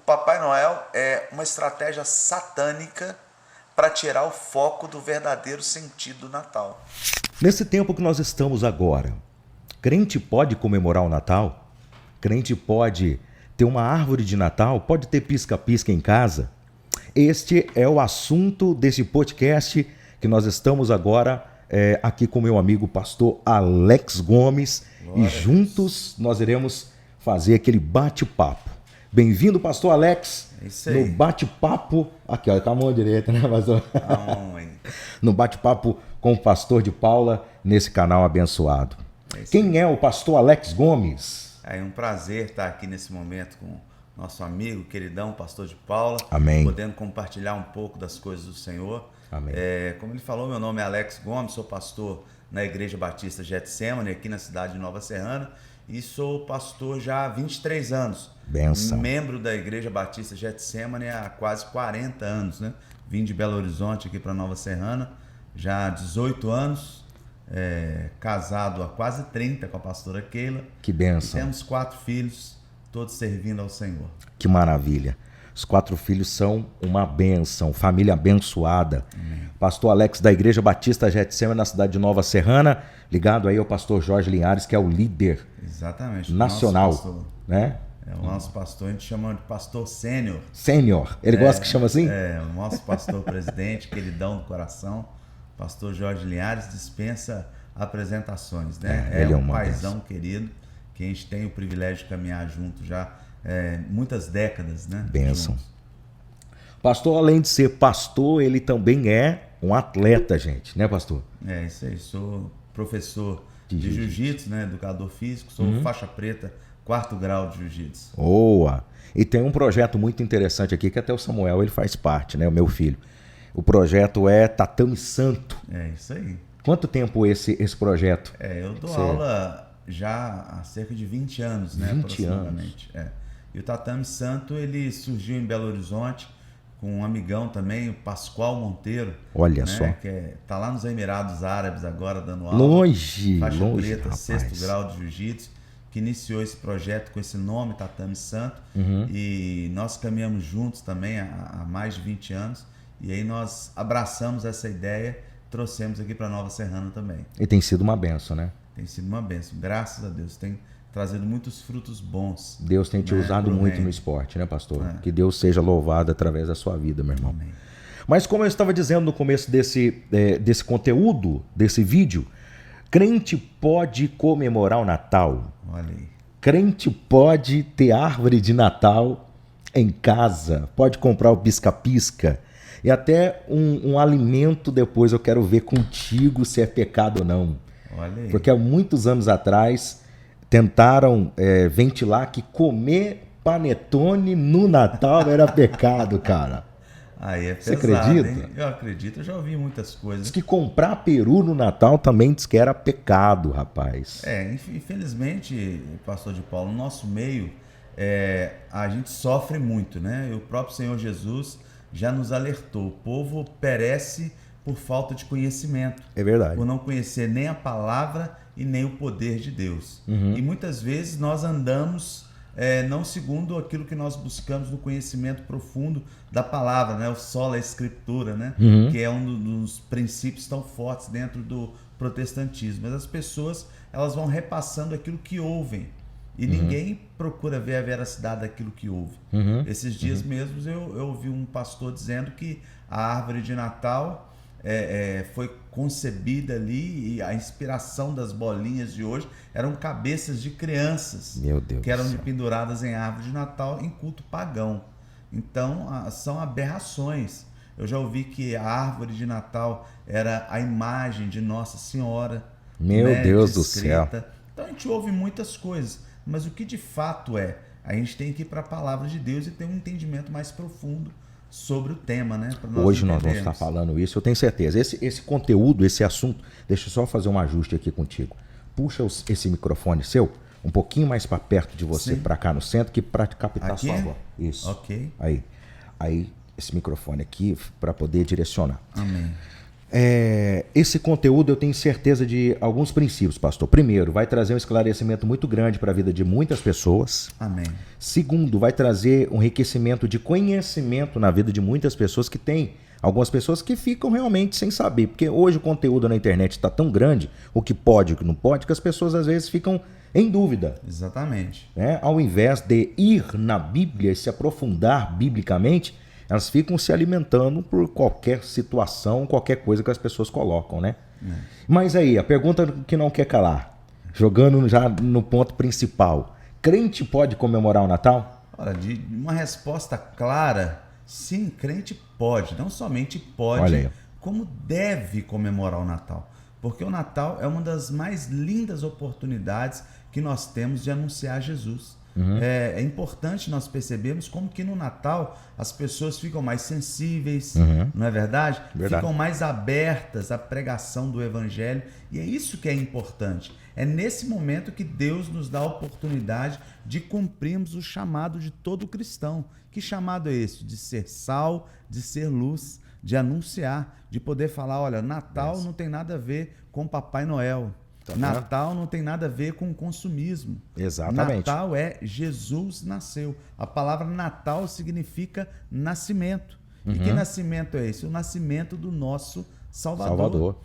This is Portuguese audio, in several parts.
Papai Noel é uma estratégia satânica para tirar o foco do verdadeiro sentido do Natal. Nesse tempo que nós estamos agora, crente pode comemorar o Natal? Crente pode ter uma árvore de Natal? Pode ter pisca-pisca em casa? Este é o assunto desse podcast que nós estamos agora aqui com meu amigo pastor Alex Gomes. Glória. E juntos nós iremos fazer aquele bate-papo. Bem-vindo, pastor Alex, no bate-papo, aqui ó, com a mão direita, né, pastor? No bate-papo com o pastor de Paula, nesse canal abençoado. Quem é o pastor Alex Gomes? É um prazer estar aqui nesse momento com nosso amigo, queridão, pastor de Paula. Amém. Podendo compartilhar um pouco das coisas do Senhor. Amém. Como ele falou, meu nome é Alex Gomes, sou pastor na Igreja Batista Getsemane, aqui na cidade de Nova Serrana, e sou pastor já há 23 anos. Benção. Membro da Igreja Batista Getsemane há quase 40 anos, né? Vim de Belo Horizonte aqui para Nova Serrana, já há 18 anos, casado há quase 30 com a pastora Keila. Que benção. E temos 4 filhos, todos servindo ao Senhor. Que maravilha. Os 4 filhos são uma bênção, família abençoada. Amém. Pastor Alex da Igreja Batista Getsemane na cidade de Nova Serrana, ligado aí ao pastor Jorge Linhares, que é o líder nacional, né? É o nosso pastor, a gente chama de pastor sênior. Sênior, ele gosta que chama assim? O nosso pastor presidente, queridão do coração, pastor Jorge Linhares, dispensa apresentações, né? Ele é um paizão querido, que a gente tem o privilégio de caminhar junto já muitas décadas, né? Bênção. Pastor, além de ser pastor, ele também é um atleta, gente, né, pastor? É isso aí, sou professor de jiu-jitsu, né? Educador físico, sou faixa preta, 4º grau de jiu-jitsu. Boa! E tem um projeto muito interessante aqui, que até o Samuel ele faz parte, né? O meu filho. O projeto é Tatame Santo. É isso aí. Quanto tempo esse projeto? Eu dou aula já há cerca de 20 anos, né? 20 anos. E o Tatame Santo, ele surgiu em Belo Horizonte com um amigão também, o Pascoal Monteiro. Olha, né? Só. Que tá lá nos Emirados Árabes agora, dando aula. Longe, faixa longe, preta, rapaz. 6º grau de jiu-jitsu, que iniciou esse projeto com esse nome, Tatame Santo. E nós caminhamos juntos também há mais de 20 anos. E aí nós abraçamos essa ideia, trouxemos aqui para Nova Serrana também. E tem sido uma benção, né? Tem sido uma benção, graças a Deus. Tem trazido muitos frutos bons. Deus tem te usado muito no esporte, né, pastor? Que Deus seja louvado através da sua vida, meu irmão. Amém. Mas como eu estava dizendo no começo desse conteúdo, desse vídeo, crente pode comemorar o Natal. Olha aí. Crente pode ter árvore de Natal em casa, pode comprar o pisca-pisca e até um alimento depois eu quero ver contigo se é pecado ou não. Olha aí. Porque há muitos anos atrás tentaram ventilar que comer panetone no Natal era pecado, cara. Aí é pesado, você acredita? Hein? Eu acredito, eu já ouvi muitas coisas. Diz que comprar peru no Natal também diz que era pecado, rapaz. Infelizmente, pastor de Paulo, no nosso meio, a gente sofre muito, né? E o próprio Senhor Jesus já nos alertou. O povo perece por falta de conhecimento. É verdade. Por não conhecer nem a palavra e nem o poder de Deus. E muitas vezes nós andamos não segundo aquilo que nós buscamos no conhecimento profundo da palavra, né? O sola escritura, né? Que é um dos princípios tão fortes dentro do protestantismo. Mas as pessoas, elas vão repassando aquilo que ouvem e ninguém procura ver a veracidade daquilo que ouve. Esses dias mesmos eu ouvi um pastor dizendo que a árvore de Natal foi concebida ali e a inspiração das bolinhas de hoje eram cabeças de crianças. Meu Deus, que eram penduradas em árvore de Natal em culto pagão. Então são aberrações. Eu já ouvi que a árvore de Natal era a imagem de Nossa Senhora. Meu Deus do céu. Então a gente ouve muitas coisas, mas o que de fato a gente tem que ir para a palavra de Deus e ter um entendimento mais profundo sobre o tema, né? Hoje nós vamos estar falando isso, eu tenho certeza. Esse conteúdo, esse assunto, deixa eu só fazer um ajuste aqui contigo. Puxa esse microfone seu um pouquinho mais para perto de você, para cá no centro, que para captar sua voz. Isso. Ok. Aí, esse microfone aqui para poder direcionar. Amém. Esse conteúdo eu tenho certeza de alguns princípios, pastor. Primeiro, vai trazer um esclarecimento muito grande para a vida de muitas pessoas. Amém. Segundo, vai trazer um enriquecimento de conhecimento na vida de muitas pessoas que tem. Algumas pessoas que ficam realmente sem saber, porque hoje o conteúdo na internet está tão grande, o que pode e o que não pode, que as pessoas às vezes ficam em dúvida. Exatamente. Né? Ao invés de ir na Bíblia e se aprofundar biblicamente, elas ficam se alimentando por qualquer situação, qualquer coisa que as pessoas colocam, né? Mas aí, a pergunta que não quer calar, jogando já no ponto principal, crente pode comemorar o Natal? Olha, de uma resposta clara, sim, crente pode, não somente pode, Olha aí. como deve comemorar o Natal. Porque o Natal é uma das mais lindas oportunidades que nós temos de anunciar Jesus. É importante nós percebermos como que no Natal as pessoas ficam mais sensíveis, não é verdade? Ficam mais abertas à pregação do Evangelho, e é isso que é importante. É nesse momento que Deus nos dá a oportunidade de cumprirmos o chamado de todo cristão. Que chamado é esse? De ser sal, de ser luz, de anunciar, de poder falar, olha, Natal não tem nada a ver com Papai Noel. Natal não tem nada a ver com consumismo. Exatamente. Natal é Jesus nasceu. A palavra Natal significa nascimento. E que nascimento é esse? O nascimento do nosso Salvador.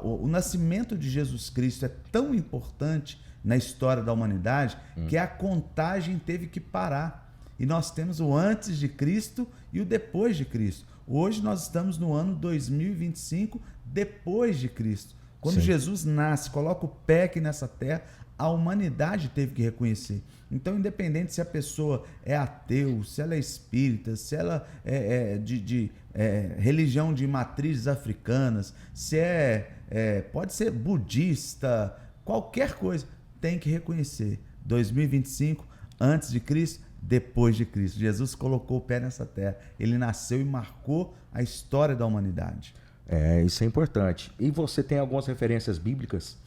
O nascimento de Jesus Cristo é tão importante na história da humanidade que a contagem teve que parar. E nós temos o antes de Cristo e o depois de Cristo. Hoje nós estamos no ano 2025, depois de Cristo. Quando Jesus nasce, coloca o pé aqui nessa terra, a humanidade teve que reconhecer. Então, independente se a pessoa é ateu, se ela é espírita, se ela é de religião de matrizes africanas, se pode ser budista, qualquer coisa, tem que reconhecer. 2025, antes de Cristo, depois de Cristo. Jesus colocou o pé nessa terra. Ele nasceu e marcou a história da humanidade. Isso é importante. E você tem algumas referências bíblicas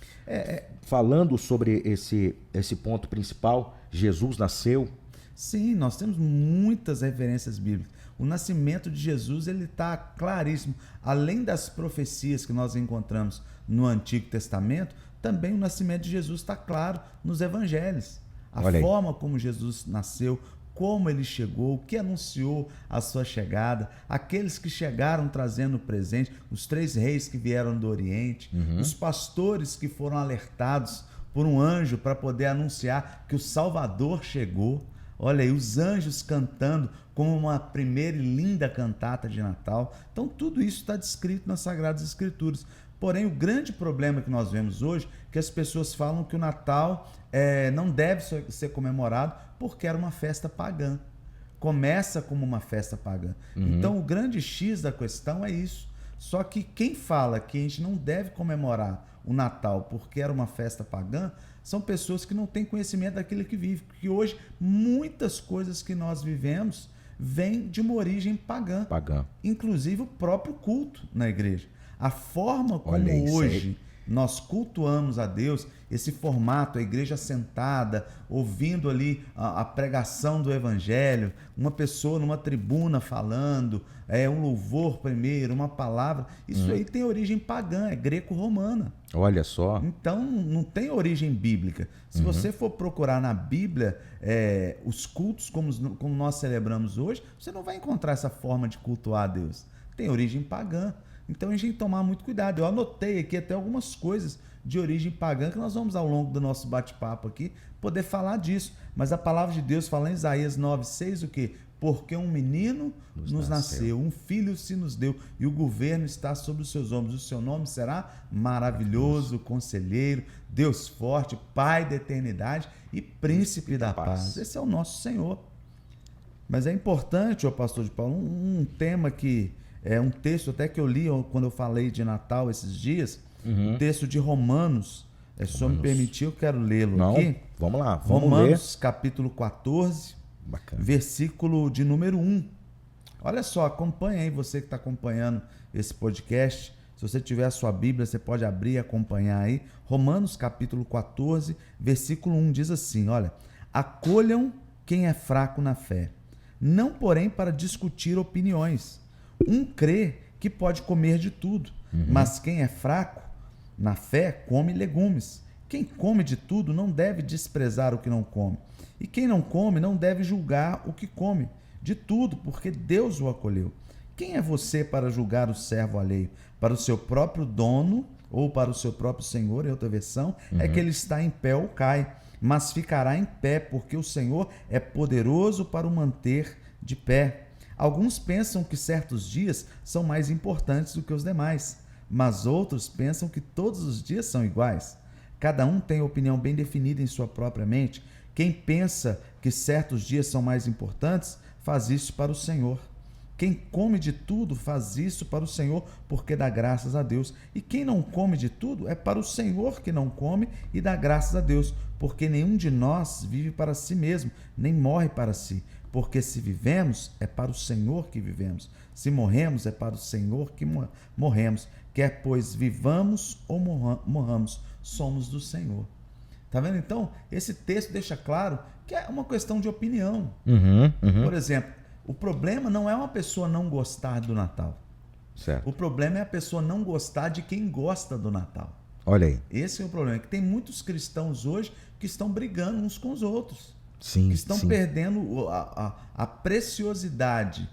falando sobre esse ponto principal? Jesus nasceu? Sim, nós temos muitas referências bíblicas. O nascimento de Jesus ele está claríssimo. Além das profecias que nós encontramos no Antigo Testamento, também o nascimento de Jesus está claro nos evangelhos. A forma como Jesus nasceu, como ele chegou, o que anunciou a sua chegada, aqueles que chegaram trazendo presente, os 3 reis que vieram do Oriente, os pastores que foram alertados por um anjo para poder anunciar que o Salvador chegou. Olha aí, os anjos cantando como uma primeira e linda cantata de Natal. Então tudo isso está descrito nas Sagradas Escrituras. Porém, o grande problema que nós vemos hoje é que as pessoas falam que o Natal não deve ser comemorado porque era uma festa pagã. Começa como uma festa pagã. Então, o grande X da questão é isso. Só que quem fala que a gente não deve comemorar o Natal porque era uma festa pagã são pessoas que não têm conhecimento daquilo que vive. Porque hoje, muitas coisas que nós vivemos vêm de uma origem pagã. Inclusive o próprio culto na igreja. A forma como hoje nós cultuamos a Deus, esse formato, a igreja sentada, ouvindo ali a pregação do evangelho, uma pessoa numa tribuna falando, um louvor primeiro, uma palavra, isso aí tem origem pagã, é greco-romana. Olha só. Então não tem origem bíblica. Se você for procurar na Bíblia os cultos como nós celebramos hoje, você não vai encontrar essa forma de cultuar a Deus. Tem origem pagã. Então a gente tem que tomar muito cuidado. Eu anotei aqui até algumas coisas de origem pagã que nós vamos ao longo do nosso bate-papo aqui poder falar disso. Mas a palavra de Deus fala em Isaías 9:6 o quê? Porque um menino nos nasceu, um filho se nos deu e o governo está sobre os seus ombros. O seu nome será maravilhoso, conselheiro, Deus forte, Pai da eternidade e príncipe da paz. Esse é o nosso Senhor. Mas é importante, pastor de Paulo, um tema que é um texto até que eu li quando eu falei de Natal esses dias, um texto de Romanos. Se o senhor me permitir, eu quero lê-lo aqui. Vamos lá, Romanos, capítulo 14, versículo de número 1. Olha só, acompanha aí, você que está acompanhando esse podcast. Se você tiver a sua Bíblia, você pode abrir e acompanhar aí. Romanos, capítulo 14, versículo 1 diz assim, olha: acolham quem é fraco na fé, não porém para discutir opiniões. Um crê que que pode comer de tudo. Mas quem é fraco na fé come legumes. Quem come de tudo não deve desprezar o que não come. E quem não come não deve julgar o que come de tudo, porque Deus o acolheu. Quem é você para julgar o servo alheio? Para o seu próprio dono ou para o seu próprio senhor, em outra versão, é que ele está em pé ou cai, mas ficará em pé, porque o Senhor é poderoso para o manter de pé. Alguns pensam que certos dias são mais importantes do que os demais, mas outros pensam que todos os dias são iguais. Cada um tem opinião bem definida em sua própria mente. Quem pensa que certos dias são mais importantes, faz isso para o Senhor. Quem come de tudo faz isso para o Senhor, porque dá graças a Deus. E quem não come de tudo é para o Senhor que não come e dá graças a Deus, porque nenhum de nós vive para si mesmo, nem morre para si. Porque se vivemos, é para o Senhor que vivemos. Se morremos, é para o Senhor que morremos. Quer pois vivamos ou morramos, somos do Senhor. Tá vendo? Então, esse texto deixa claro que é uma questão de opinião. Por exemplo, o problema não é uma pessoa não gostar do Natal. Certo. O problema é a pessoa não gostar de quem gosta do Natal. Olha aí. Esse é o problema. Que tem muitos cristãos hoje que estão brigando uns com os outros. Sim, que estão sim. perdendo a preciosidade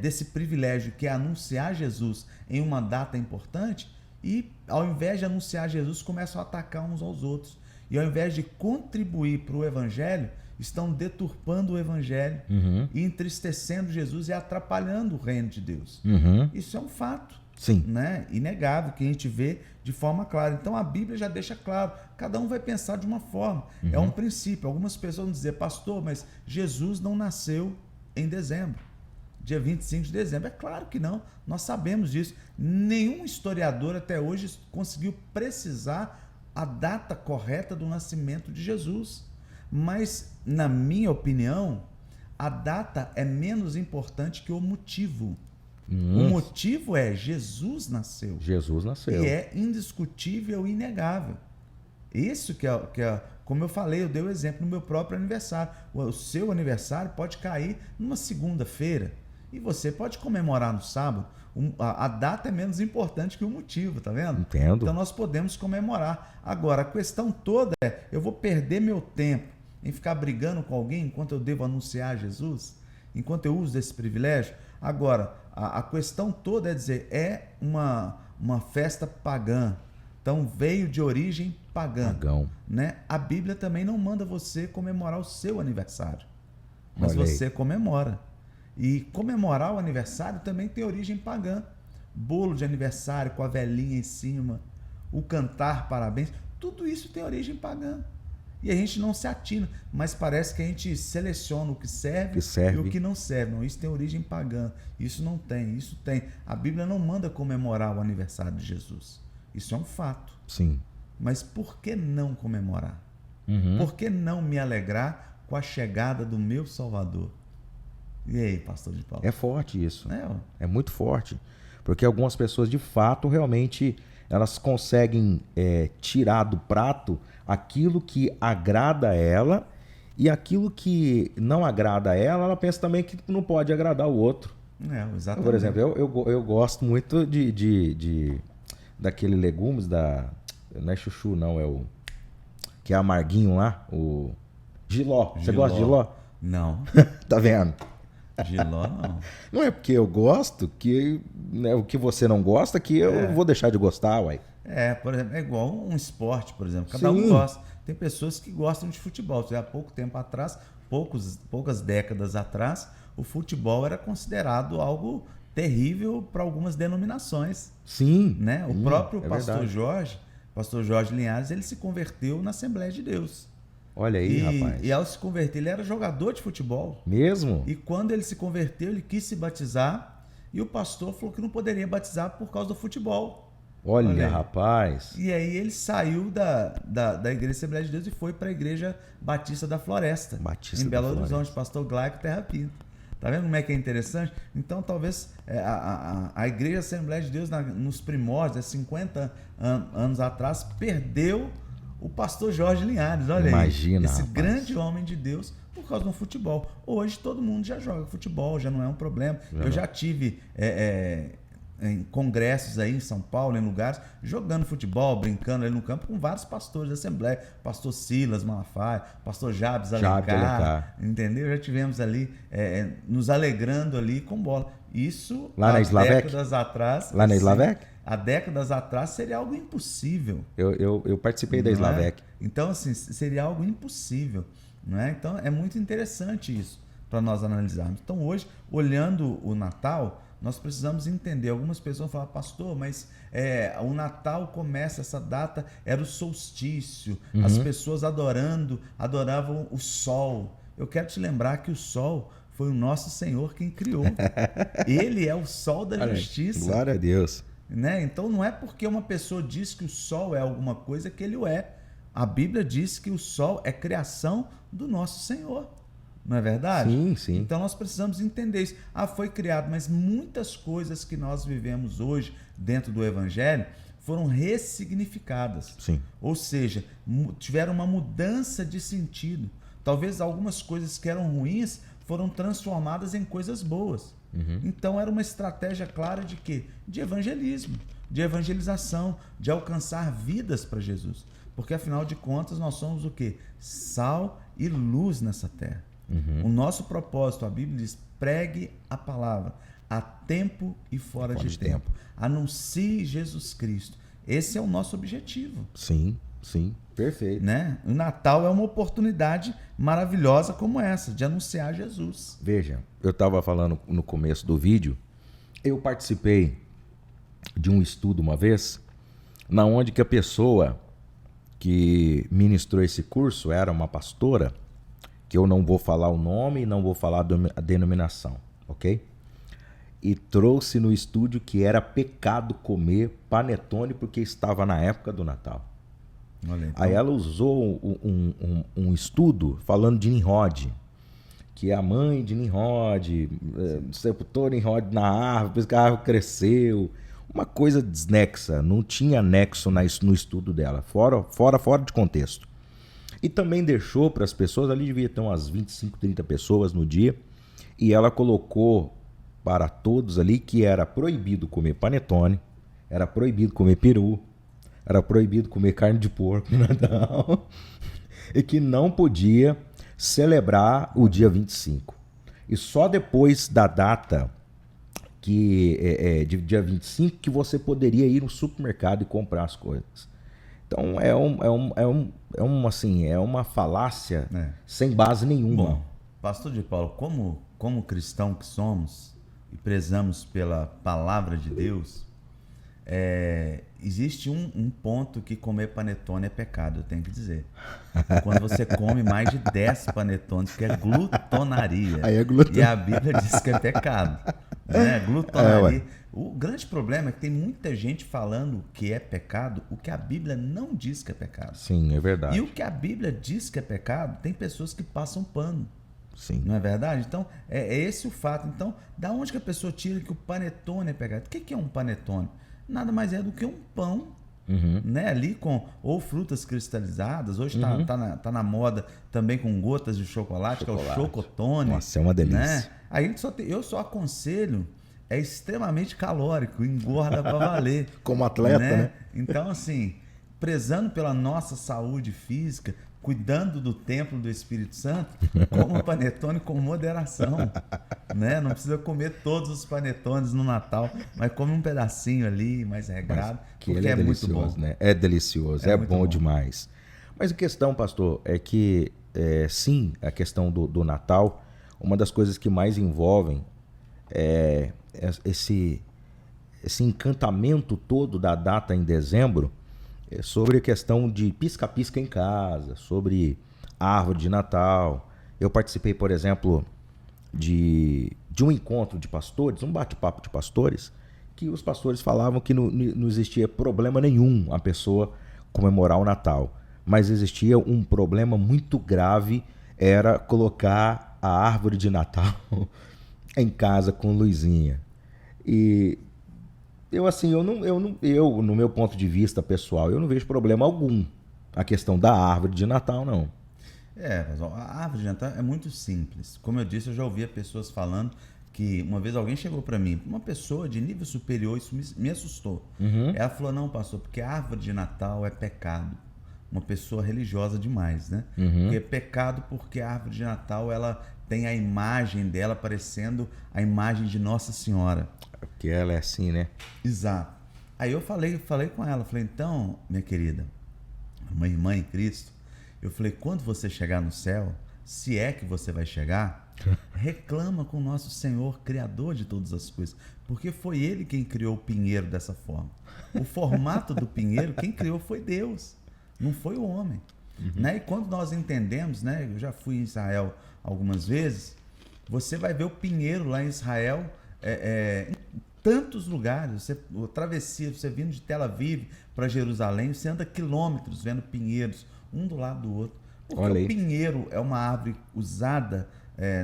desse privilégio que é anunciar Jesus em uma data importante e, ao invés de anunciar Jesus, começam a atacar uns aos outros. E ao invés de contribuir para o Evangelho, estão deturpando o Evangelho e entristecendo Jesus e atrapalhando o reino de Deus. Isso é um fato. Sim. Né? Inegável, que a gente vê de forma clara. Então a Bíblia já deixa claro, cada um vai pensar de uma forma. É um princípio. Algumas pessoas vão dizer, pastor, mas Jesus não nasceu em dezembro, dia 25 de dezembro. É claro que não, nós sabemos disso. Nenhum historiador até hoje conseguiu precisar a data correta do nascimento de Jesus. Mas, na minha opinião, a data é menos importante que o motivo. O motivo é Jesus nasceu. Jesus nasceu. E é indiscutível e inegável. Isso que é, como eu falei, eu dei o exemplo no meu próprio aniversário. O seu aniversário pode cair numa segunda-feira e você pode comemorar no sábado. A data é menos importante que o motivo, tá vendo? Entendo. Então nós podemos comemorar. Agora, a questão toda é, eu vou perder meu tempo em ficar brigando com alguém enquanto eu devo anunciar Jesus? Enquanto eu uso desse privilégio? Agora, a questão toda é dizer, é uma festa pagã. Então veio de origem pagã. Pagão. Né? A Bíblia também não manda você comemorar o seu aniversário. Mas Olha aí. você comemora. E comemorar o aniversário também tem origem pagã. Bolo de aniversário com a velhinha em cima, o cantar parabéns, tudo isso tem origem pagã. E a gente não se atina, mas parece que a gente seleciona o que serve e o que não serve. Não, isso tem origem pagã, isso não tem, isso tem. A Bíblia não manda comemorar o aniversário de Jesus. Isso é um fato. Sim. Mas por que não comemorar? Por que não me alegrar com a chegada do meu Salvador? E aí, pastor de Paulo? É forte isso. Ó. É muito forte. Porque algumas pessoas, de fato, realmente, elas conseguem tirar do prato aquilo que agrada a ela, e aquilo que não agrada a ela, ela pensa também que não pode agradar o outro. Exatamente. Por exemplo, eu gosto muito daquele legumes não é chuchu, não, é o que é amarguinho lá, o jiló. Você gosta de jiló? Não. Tá vendo? Jiló não. Não é porque eu gosto que, né, o que você não gosta que eu vou deixar de gostar, uai. Por exemplo, é igual um esporte, por exemplo. Cada um gosta. Tem pessoas que gostam de futebol. Há pouco tempo atrás, poucas décadas atrás, o futebol era considerado algo terrível para algumas denominações. Sim. Né? O próprio pastor Jorge Linhares, ele se converteu na Assembleia de Deus. Olha aí, rapaz. E ao se converter, ele era jogador de futebol. Mesmo? E quando ele se converteu, ele quis se batizar e o pastor falou que não poderia batizar por causa do futebol. Olha, rapaz. E aí ele saiu da Igreja Assembleia de Deus e foi para a Igreja Batista da Floresta, em Belo Horizonte, pastor Glaico Terra Pinto. Tá vendo como é que é interessante? Então, talvez a Igreja Assembleia de Deus, nos primórdios, 50 anos atrás, perdeu o pastor Jorge Linhares. Olha aí, esse grande homem de Deus, por causa do futebol. Hoje todo mundo já joga futebol, já não é um problema. Eu já tive em congressos aí em São Paulo, em lugares, jogando futebol, brincando ali no campo com vários pastores da Assembleia. Pastor Silas Malafaia, pastor Jabes Alencar, entendeu? Já tivemos ali nos alegrando ali com bola. Isso lá na Slavec? Décadas atrás. Lá na Slavec? Há décadas atrás seria algo impossível. Eu participei da Slavec. Então, assim, seria algo impossível. Não é? Então, é muito interessante isso para nós analisarmos. Então, hoje, olhando o Natal, nós precisamos entender. Algumas pessoas falam, pastor, mas o Natal começa, essa data era o solstício, as pessoas adoravam o sol. Eu quero te lembrar que o sol foi o nosso Senhor quem criou. Ele é o sol da justiça. Glória a Deus. Né? Então não é porque uma pessoa diz que o sol é alguma coisa que ele o é. A Bíblia diz que o sol é criação do nosso Senhor. Não é verdade? Sim, sim. Então nós precisamos entender isso. Foi criado, mas muitas coisas que nós vivemos hoje dentro do Evangelho foram ressignificadas. Sim. Ou seja, tiveram uma mudança de sentido. Talvez algumas coisas que eram ruins foram transformadas em coisas boas. Então era uma estratégia clara de quê? De evangelismo, de evangelização, de alcançar vidas para Jesus. Porque afinal de contas nós somos o quê? Sal e luz nessa terra. O nosso propósito, a Bíblia diz, pregue a palavra a tempo e fora de tempo. Anuncie Jesus Cristo. Esse é o nosso objetivo. Sim, sim. Perfeito. Né? O Natal é uma oportunidade maravilhosa como essa, de anunciar Jesus. Veja, eu estava falando no começo do vídeo, eu participei de um estudo uma vez, na onde que a pessoa que ministrou esse curso era uma pastora, que eu não vou falar o nome e não vou falar a denominação, ok? E trouxe no estúdio que era pecado comer panetone porque estava na época do Natal. Olha, então. Aí ela usou um estudo falando de Nimrod, que é a mãe de Nimrod, sepultou Nimrod na árvore, depois que a árvore cresceu. Uma coisa desnexa, não tinha nexo no estudo dela, fora de contexto. E também deixou para as pessoas, ali devia ter umas 25, 30 pessoas no dia, e ela colocou para todos ali que era proibido comer panetone, era proibido comer peru, era proibido comer carne de porco no Natal e que não podia celebrar o dia 25. E só depois da data de dia 25 que você poderia ir no supermercado e comprar as coisas. Então é uma falácia sem base nenhuma. Bom, pastor de Paulo, como cristão que somos e prezamos pela palavra de Deus, existe um ponto que comer panetone é pecado, eu tenho que dizer. Quando você come mais de 10 panetones, que é glutonaria. Aí é E a Bíblia diz que é pecado. Né? Glutonaria. O grande problema é que tem muita gente falando que é pecado, o que a Bíblia não diz que é pecado. Sim, é verdade. E o que a Bíblia diz que é pecado, tem pessoas que passam pano. Sim. Não é verdade? Então, é esse o fato. Então, da onde que a pessoa tira que o panetone é pecado? O que é um panetone? Nada mais é do que um pão, né? Ali com ou frutas cristalizadas. Hoje tá na moda também com gotas de chocolate, que é o chocotone. Nossa, é uma delícia. Né? Aí eu só aconselho, é extremamente calórico, engorda para valer. Como atleta, né? Então, assim, prezando pela nossa saúde física, cuidando do templo do Espírito Santo, coma panetone com moderação, né? Não precisa comer todos os panetones no Natal, mas come um pedacinho ali, mais regrado, que porque é muito bom. Né? É delicioso, é bom demais. Mas a questão, pastor, é que, sim, a questão do Natal, uma das coisas que mais envolvem é esse encantamento todo da data em dezembro, sobre a questão de pisca-pisca em casa, sobre árvore de Natal. Eu participei, por exemplo, de um encontro de pastores, um bate-papo de pastores, que os pastores falavam que não existia problema nenhum a pessoa comemorar o Natal, mas existia um problema muito grave, era colocar a árvore de Natal em casa com luzinha. E eu, no meu ponto de vista pessoal, eu não vejo problema algum a questão da árvore de Natal, não. A árvore de Natal é muito simples. Como eu disse, eu já ouvia pessoas falando que uma vez alguém chegou para mim, uma pessoa de nível superior, isso me assustou. Ela falou, não, pastor, porque a árvore de Natal é pecado. Uma pessoa religiosa demais, né? Porque é pecado porque a árvore de Natal, ela tem a imagem dela parecendo a imagem de Nossa Senhora. Porque ela é assim, né? Exato. Aí eu falei com ela, falei, então, minha querida, uma irmã em Cristo, eu falei, quando você chegar no céu, se é que você vai chegar, reclama com o nosso Senhor, Criador de todas as coisas, porque foi Ele quem criou o pinheiro dessa forma. O formato do pinheiro, quem criou foi Deus, não foi o homem. Né? E quando nós entendemos, né, eu já fui em Israel algumas vezes, você vai ver o pinheiro lá em Israel, em tantos lugares, travessia, você vindo de Tel Aviv para Jerusalém, você anda quilômetros vendo pinheiros, um do lado do outro. Porque o pinheiro é uma árvore usada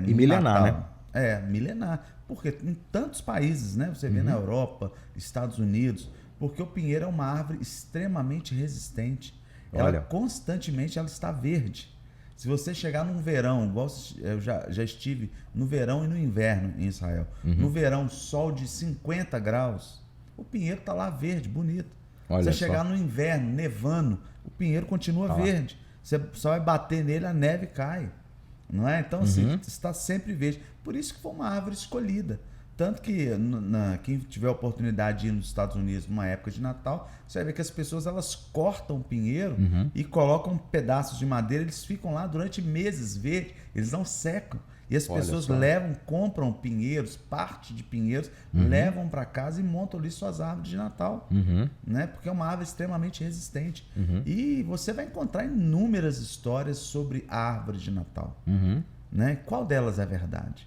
no milenar, Natal. Né? Milenar. Porque em tantos países, né? Você vê na Europa, Estados Unidos, porque o pinheiro é uma árvore extremamente resistente. Ela constantemente ela está verde. Se você chegar num verão, igual eu já estive no verão e no inverno em Israel. No verão, sol de 50 graus, o pinheiro está lá verde, bonito. Se você chegar no inverno, nevando, o pinheiro continua verde. Você só vai bater nele, a neve cai. Não é? Então, assim, está sempre verde. Por isso que foi uma árvore escolhida. Tanto que quem tiver a oportunidade de ir nos Estados Unidos numa época de Natal, você vai ver que as pessoas elas cortam o pinheiro e colocam pedaços de madeira, eles ficam lá durante meses verdes, eles não secam. E as pessoas compram pinheiros, parte de pinheiros, levam para casa e montam ali suas árvores de Natal. Né? Porque é uma árvore extremamente resistente. E você vai encontrar inúmeras histórias sobre a árvore de Natal. Né? Qual delas é verdade?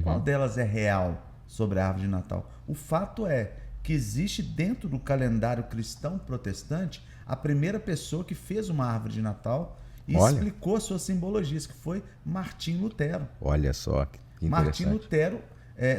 Qual delas é real sobre a árvore de Natal? O fato é que existe dentro do calendário cristão protestante a primeira pessoa que fez uma árvore de Natal e explicou suas simbologias, que foi Martim Lutero. Olha só, que interessante. Martim Lutero,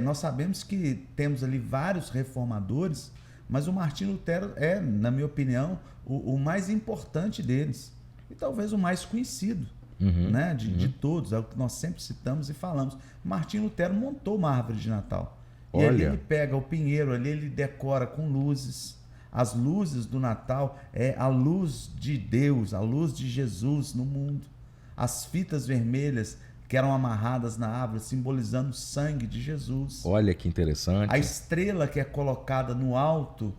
nós sabemos que temos ali vários reformadores, mas o Martim Lutero é, na minha opinião, o mais importante deles e talvez o mais conhecido. Né? De todos, é o que nós sempre citamos e falamos. Martim Lutero montou uma árvore de Natal. E ali ele pega o pinheiro, ali ele decora com luzes. As luzes do Natal é a luz de Deus, a luz de Jesus no mundo. As fitas vermelhas que eram amarradas na árvore, simbolizando o sangue de Jesus. Olha que interessante. A estrela que é colocada no alto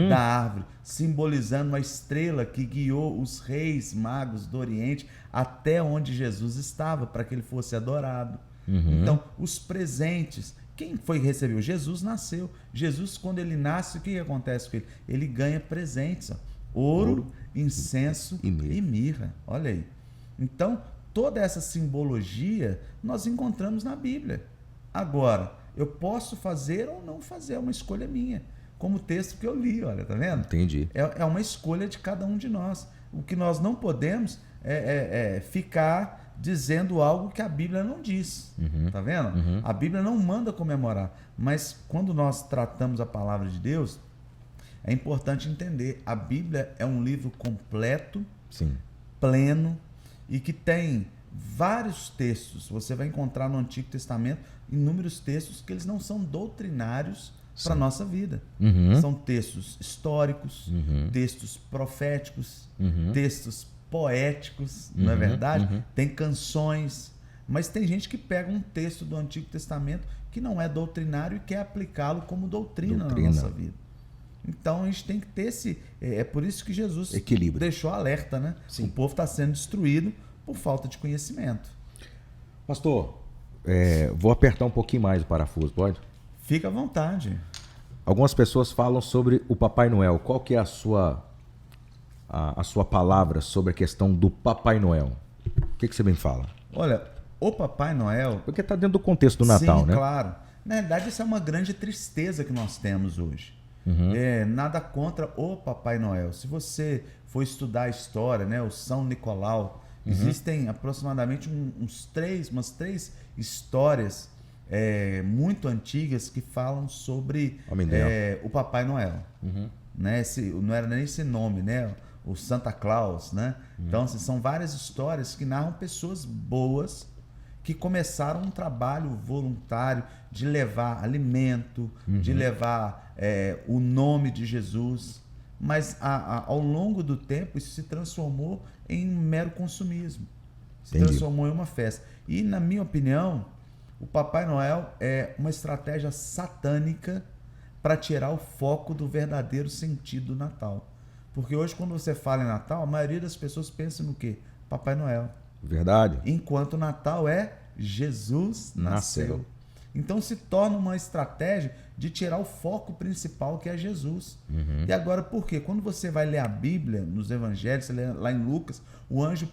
da árvore, simbolizando a estrela que guiou os reis magos do Oriente até onde Jesus estava, para que ele fosse adorado. Então, os presentes, quem foi que recebeu? Jesus nasceu. Jesus, quando ele nasce, o que acontece com ele? Ele ganha presentes, ouro, incenso e mirra. Olha aí. Então, toda essa simbologia nós encontramos na Bíblia. Agora, eu posso fazer ou não fazer, é uma escolha minha. Como o texto que eu li, olha, tá vendo? Entendi. É uma escolha de cada um de nós. O que nós não podemos é ficar dizendo algo que a Bíblia não diz. Tá vendo? A Bíblia não manda comemorar. Mas quando nós tratamos a palavra de Deus, é importante entender. A Bíblia é um livro completo, pleno, e que tem vários textos. Você vai encontrar no Antigo Testamento inúmeros textos que eles não são doutrinários para a nossa vida. São textos históricos, textos proféticos, textos poéticos, não é verdade? Tem canções, mas tem gente que pega um texto do Antigo Testamento que não é doutrinário e quer aplicá-lo como doutrina na nossa vida. Então a gente tem que ter esse... É por isso que Jesus deixou alerta, né? O povo está sendo destruído por falta de conhecimento. Pastor, vou apertar um pouquinho mais o parafuso, pode? Fica à vontade. Algumas pessoas falam sobre o Papai Noel. Qual que é a sua palavra sobre a questão do Papai Noel? O que você me fala? Olha, o Papai Noel... Porque está dentro do contexto do Natal, né? Sim, claro. Na verdade, isso é uma grande tristeza que nós temos hoje. Nada contra o Papai Noel. Se você for estudar a história, né, o São Nicolau, existem aproximadamente umas três histórias muito antigas que falam sobre o Papai Noel. Né? Não era nem esse nome, né? O Santa Claus, né? Então, assim, são várias histórias que narram pessoas boas que começaram um trabalho voluntário de levar alimento, de levar o nome de Jesus. Mas ao longo do tempo isso se transformou em um mero consumismo. Se transformou em uma festa. E, na minha opinião, o Papai Noel é uma estratégia satânica para tirar o foco do verdadeiro sentido do Natal. Porque hoje, quando você fala em Natal, a maioria das pessoas pensa no quê? Papai Noel. Verdade. Enquanto o Natal é Jesus nasceu. Então se torna uma estratégia de tirar o foco principal, que é Jesus. E agora, por quê? Quando você vai ler a Bíblia, nos Evangelhos, você lê lá em Lucas, o anjo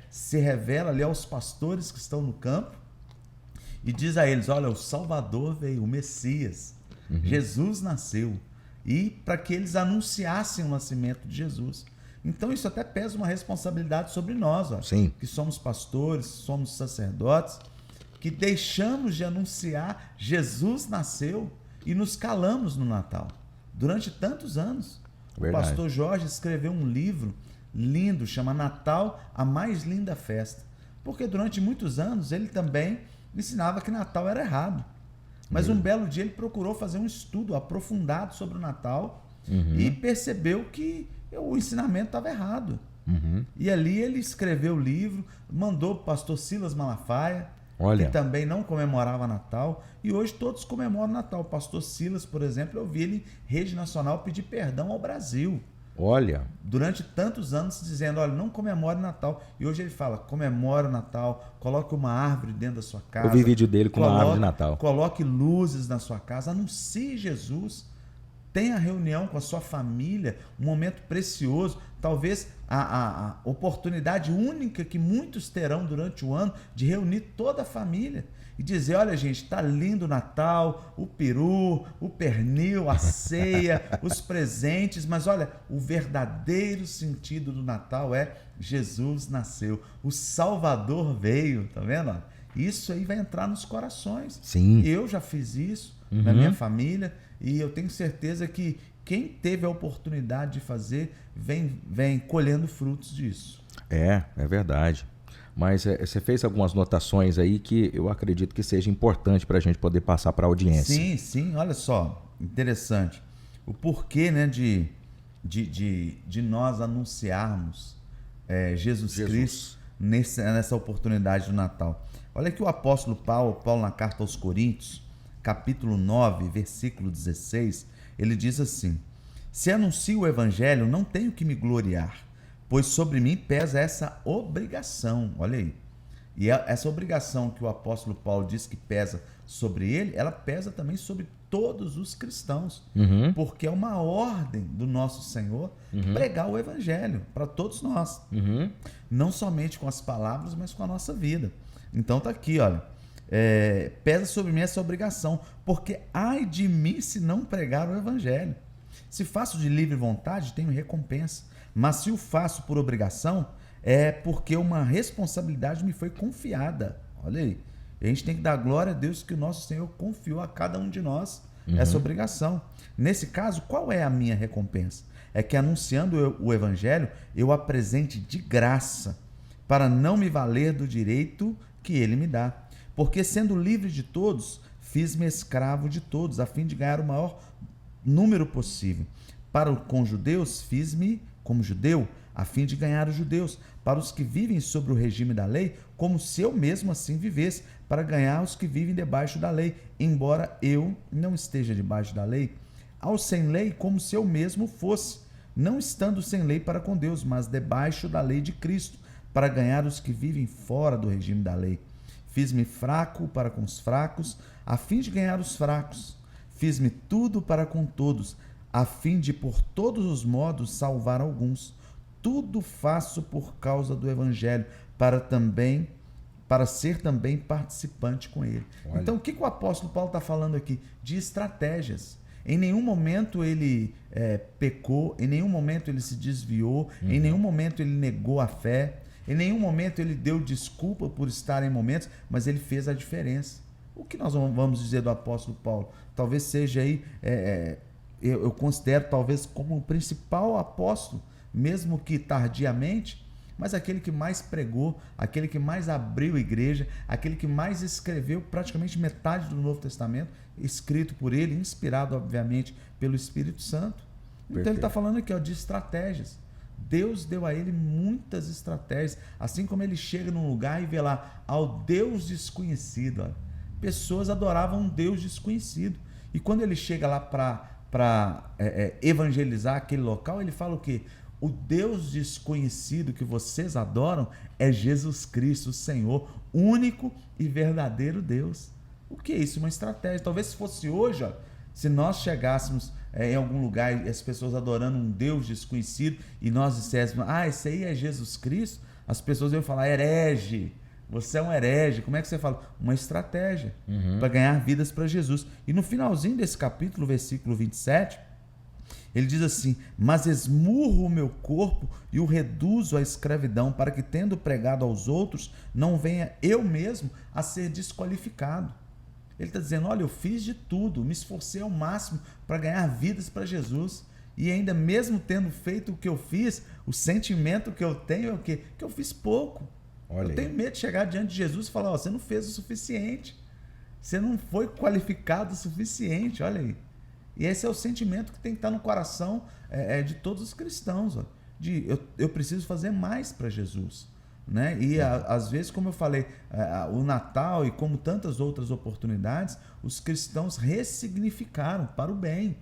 se revela ali aos pastores que estão no campo e diz a eles: olha, o Salvador veio, o Messias, Jesus nasceu. E para que eles anunciassem o nascimento de Jesus. Então isso até pesa uma responsabilidade sobre nós, ó, que somos pastores, somos sacerdotes, que deixamos de anunciar Jesus nasceu e nos calamos no Natal. Durante tantos anos. Verdade. O pastor Jorge escreveu um livro lindo, chama Natal, a mais linda festa. Porque durante muitos anos ele também ensinava que Natal era errado. Mas um belo dia ele procurou fazer um estudo aprofundado sobre o Natal e percebeu que o ensinamento estava errado. E ali ele escreveu o livro, mandou para o pastor Silas Malafaia, que também não comemorava Natal, e hoje todos comemoram Natal. O pastor Silas, por exemplo, eu vi ele em rede nacional pedir perdão ao Brasil. Durante tantos anos dizendo: olha, não comemore Natal. E hoje ele fala: comemore o Natal, coloque uma árvore dentro da sua casa. Eu vi vídeo dele com uma árvore de Natal. Coloque luzes na sua casa, anuncie Jesus. Tenha reunião com a sua família, um momento precioso, talvez a oportunidade única que muitos terão durante o ano de reunir toda a família e dizer: olha, gente, está lindo o Natal, o peru, o pernil, a ceia, os presentes, mas olha, o verdadeiro sentido do Natal é Jesus nasceu, o Salvador veio, tá vendo? Isso aí vai entrar nos corações. Eu já fiz isso na minha família e eu tenho certeza que quem teve a oportunidade de fazer vem colhendo frutos disso. É verdade. Mas você fez algumas notações aí que eu acredito que seja importante para a gente poder passar para a audiência. Sim, olha só, interessante. O porquê, né, de nós anunciarmos Jesus Cristo nessa oportunidade do Natal. Olha que o apóstolo Paulo na carta aos Coríntios, capítulo 9, versículo 16, ele diz assim: se anuncio o evangelho, não tenho que me gloriar, pois sobre mim pesa essa obrigação. Olha aí. E essa obrigação que o apóstolo Paulo diz que pesa sobre ele, ela pesa também sobre todos os cristãos. Porque é uma ordem do nosso Senhor pregar o evangelho para todos nós. Não somente com as palavras, mas com a nossa vida. Então tá aqui, olha. Pesa sobre mim essa obrigação, porque ai de mim se não pregar o evangelho. Se faço de livre vontade, tenho recompensa. Mas se o faço por obrigação, é porque uma responsabilidade me foi confiada. Olha aí. A gente tem que dar glória a Deus que o nosso Senhor confiou a cada um de nós essa obrigação. Nesse caso, qual é a minha recompensa? É que anunciando o evangelho, eu apresente de graça, para não me valer do direito que ele me dá. Porque sendo livre de todos, fiz-me escravo de todos, a fim de ganhar o maior número possível. Com judeus, fiz-me como judeu, a fim de ganhar os judeus. Para os que vivem sobre o regime da lei, como se eu mesmo assim vivesse, para ganhar os que vivem debaixo da lei, embora eu não esteja debaixo da lei. Aos sem lei, como se eu mesmo fosse, não estando sem lei para com Deus, mas debaixo da lei de Cristo, para ganhar os que vivem fora do regime da lei. Fiz-me fraco para com os fracos, a fim de ganhar os fracos. Fiz-me tudo para com todos, a fim de por todos os modos salvar alguns. Tudo faço por causa do evangelho, para ser também participante com ele. Olha. Então, o que o apóstolo Paulo está falando aqui? De estratégias. Em nenhum momento ele pecou, em nenhum momento ele se desviou, em nenhum momento ele negou a fé, em nenhum momento ele deu desculpa por estar em momentos, mas ele fez a diferença. O que nós vamos dizer do apóstolo Paulo? Talvez seja aí, eu considero talvez como o principal apóstolo, mesmo que tardiamente, mas aquele que mais pregou, aquele que mais abriu a igreja, aquele que mais escreveu praticamente metade do Novo Testamento, escrito por ele, inspirado, obviamente, pelo Espírito Santo. Então ele está falando aqui, ó, de estratégias. Deus deu a ele muitas estratégias, assim como ele chega num lugar e vê lá, ao Deus desconhecido. Ó, pessoas adoravam um Deus desconhecido. E quando ele chega lá para evangelizar aquele local, ele fala o quê? O Deus desconhecido que vocês adoram é Jesus Cristo, o Senhor, único e verdadeiro Deus. O que é isso? Uma estratégia. Talvez se fosse hoje, ó, se nós chegássemos em algum lugar e as pessoas adorando um Deus desconhecido e nós disséssemos, esse aí é Jesus Cristo, as pessoas iam falar, herege, você é um herege. Como é que você fala? Uma estratégia para ganhar vidas para Jesus. E no finalzinho desse capítulo, versículo 27, ele diz assim, mas esmurro o meu corpo e o reduzo à escravidão, para que, tendo pregado aos outros, não venha eu mesmo a ser desqualificado. Ele está dizendo, olha, eu fiz de tudo, me esforcei ao máximo para ganhar vidas para Jesus. E ainda mesmo tendo feito o que eu fiz, o sentimento que eu tenho é o quê? Que eu fiz pouco. Olha, eu tenho medo de chegar diante de Jesus e falar, você não fez o suficiente. Você não foi qualificado o suficiente, olha aí. E esse é o sentimento que tem que estar no coração de todos os cristãos. Ó, eu preciso fazer mais para Jesus. Né? E às vezes, como eu falei, o Natal e como tantas outras oportunidades, os cristãos ressignificaram para o bem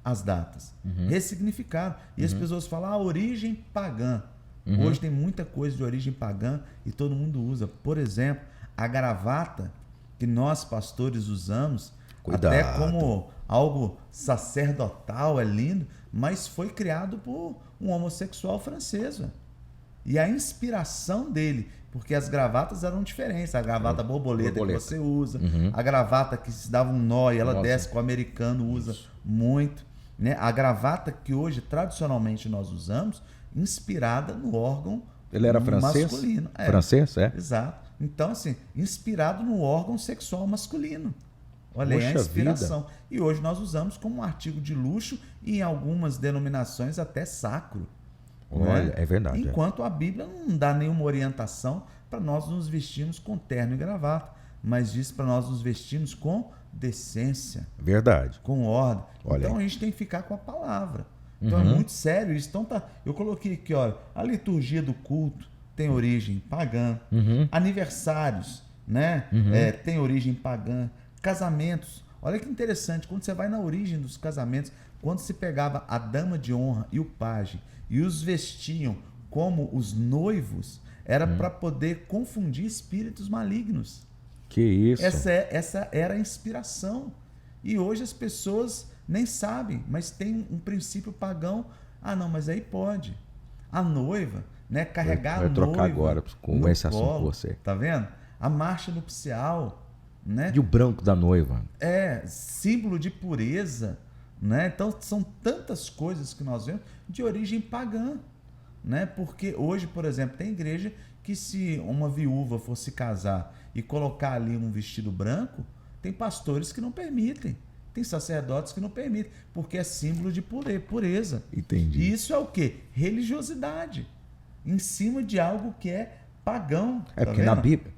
as datas. Ressignificaram. E as pessoas falam, a origem pagã. Hoje tem muita coisa de origem pagã e todo mundo usa. Por exemplo, a gravata que nós pastores usamos, cuidado, até como algo sacerdotal, é lindo, mas foi criado por um homossexual francês. E a inspiração dele, porque as gravatas eram diferentes, a gravata borboleta que você usa, a gravata que se dava um nó e ela desce, que o americano usa muito, né? A gravata que hoje tradicionalmente nós usamos, inspirada no órgão ele era francês? Masculino. Francês, é? Exato. Então, assim, inspirado no órgão sexual masculino. Olha aí a inspiração. Vida. E hoje nós usamos como um artigo de luxo e em algumas denominações até sacro. Olha, né? É verdade. Enquanto a Bíblia não dá nenhuma orientação para nós nos vestirmos com terno e gravata, mas diz para nós nos vestirmos com decência. Verdade. Com ordem. Olha então aí. A gente tem que ficar com a palavra. Então é muito sério isso. Então eu coloquei aqui, olha, a liturgia do culto tem origem pagã. Aniversários, né? Tem origem pagã. Casamentos. Olha que interessante, quando você vai na origem dos casamentos, quando se pegava a dama de honra e o pajem e os vestiam como os noivos, era para poder confundir espíritos malignos. Que isso? Essa era a inspiração. E hoje as pessoas nem sabem, mas tem um princípio pagão. Não, mas aí pode. A noiva, né, carregar a noiva. Vai trocar agora com esse assunto com você. Tá vendo? A marcha nupcial, né? E o branco da noiva. Símbolo de pureza, né? Então são tantas coisas que nós vemos de origem pagã, né? Porque hoje, por exemplo, tem igreja que se uma viúva fosse casar e colocar ali um vestido branco, tem pastores que não permitem, tem sacerdotes que não permitem, porque é símbolo de pureza. Entendi. E isso é o quê? Religiosidade, em cima de algo que é pagão. Porque vendo? Na Bíblia...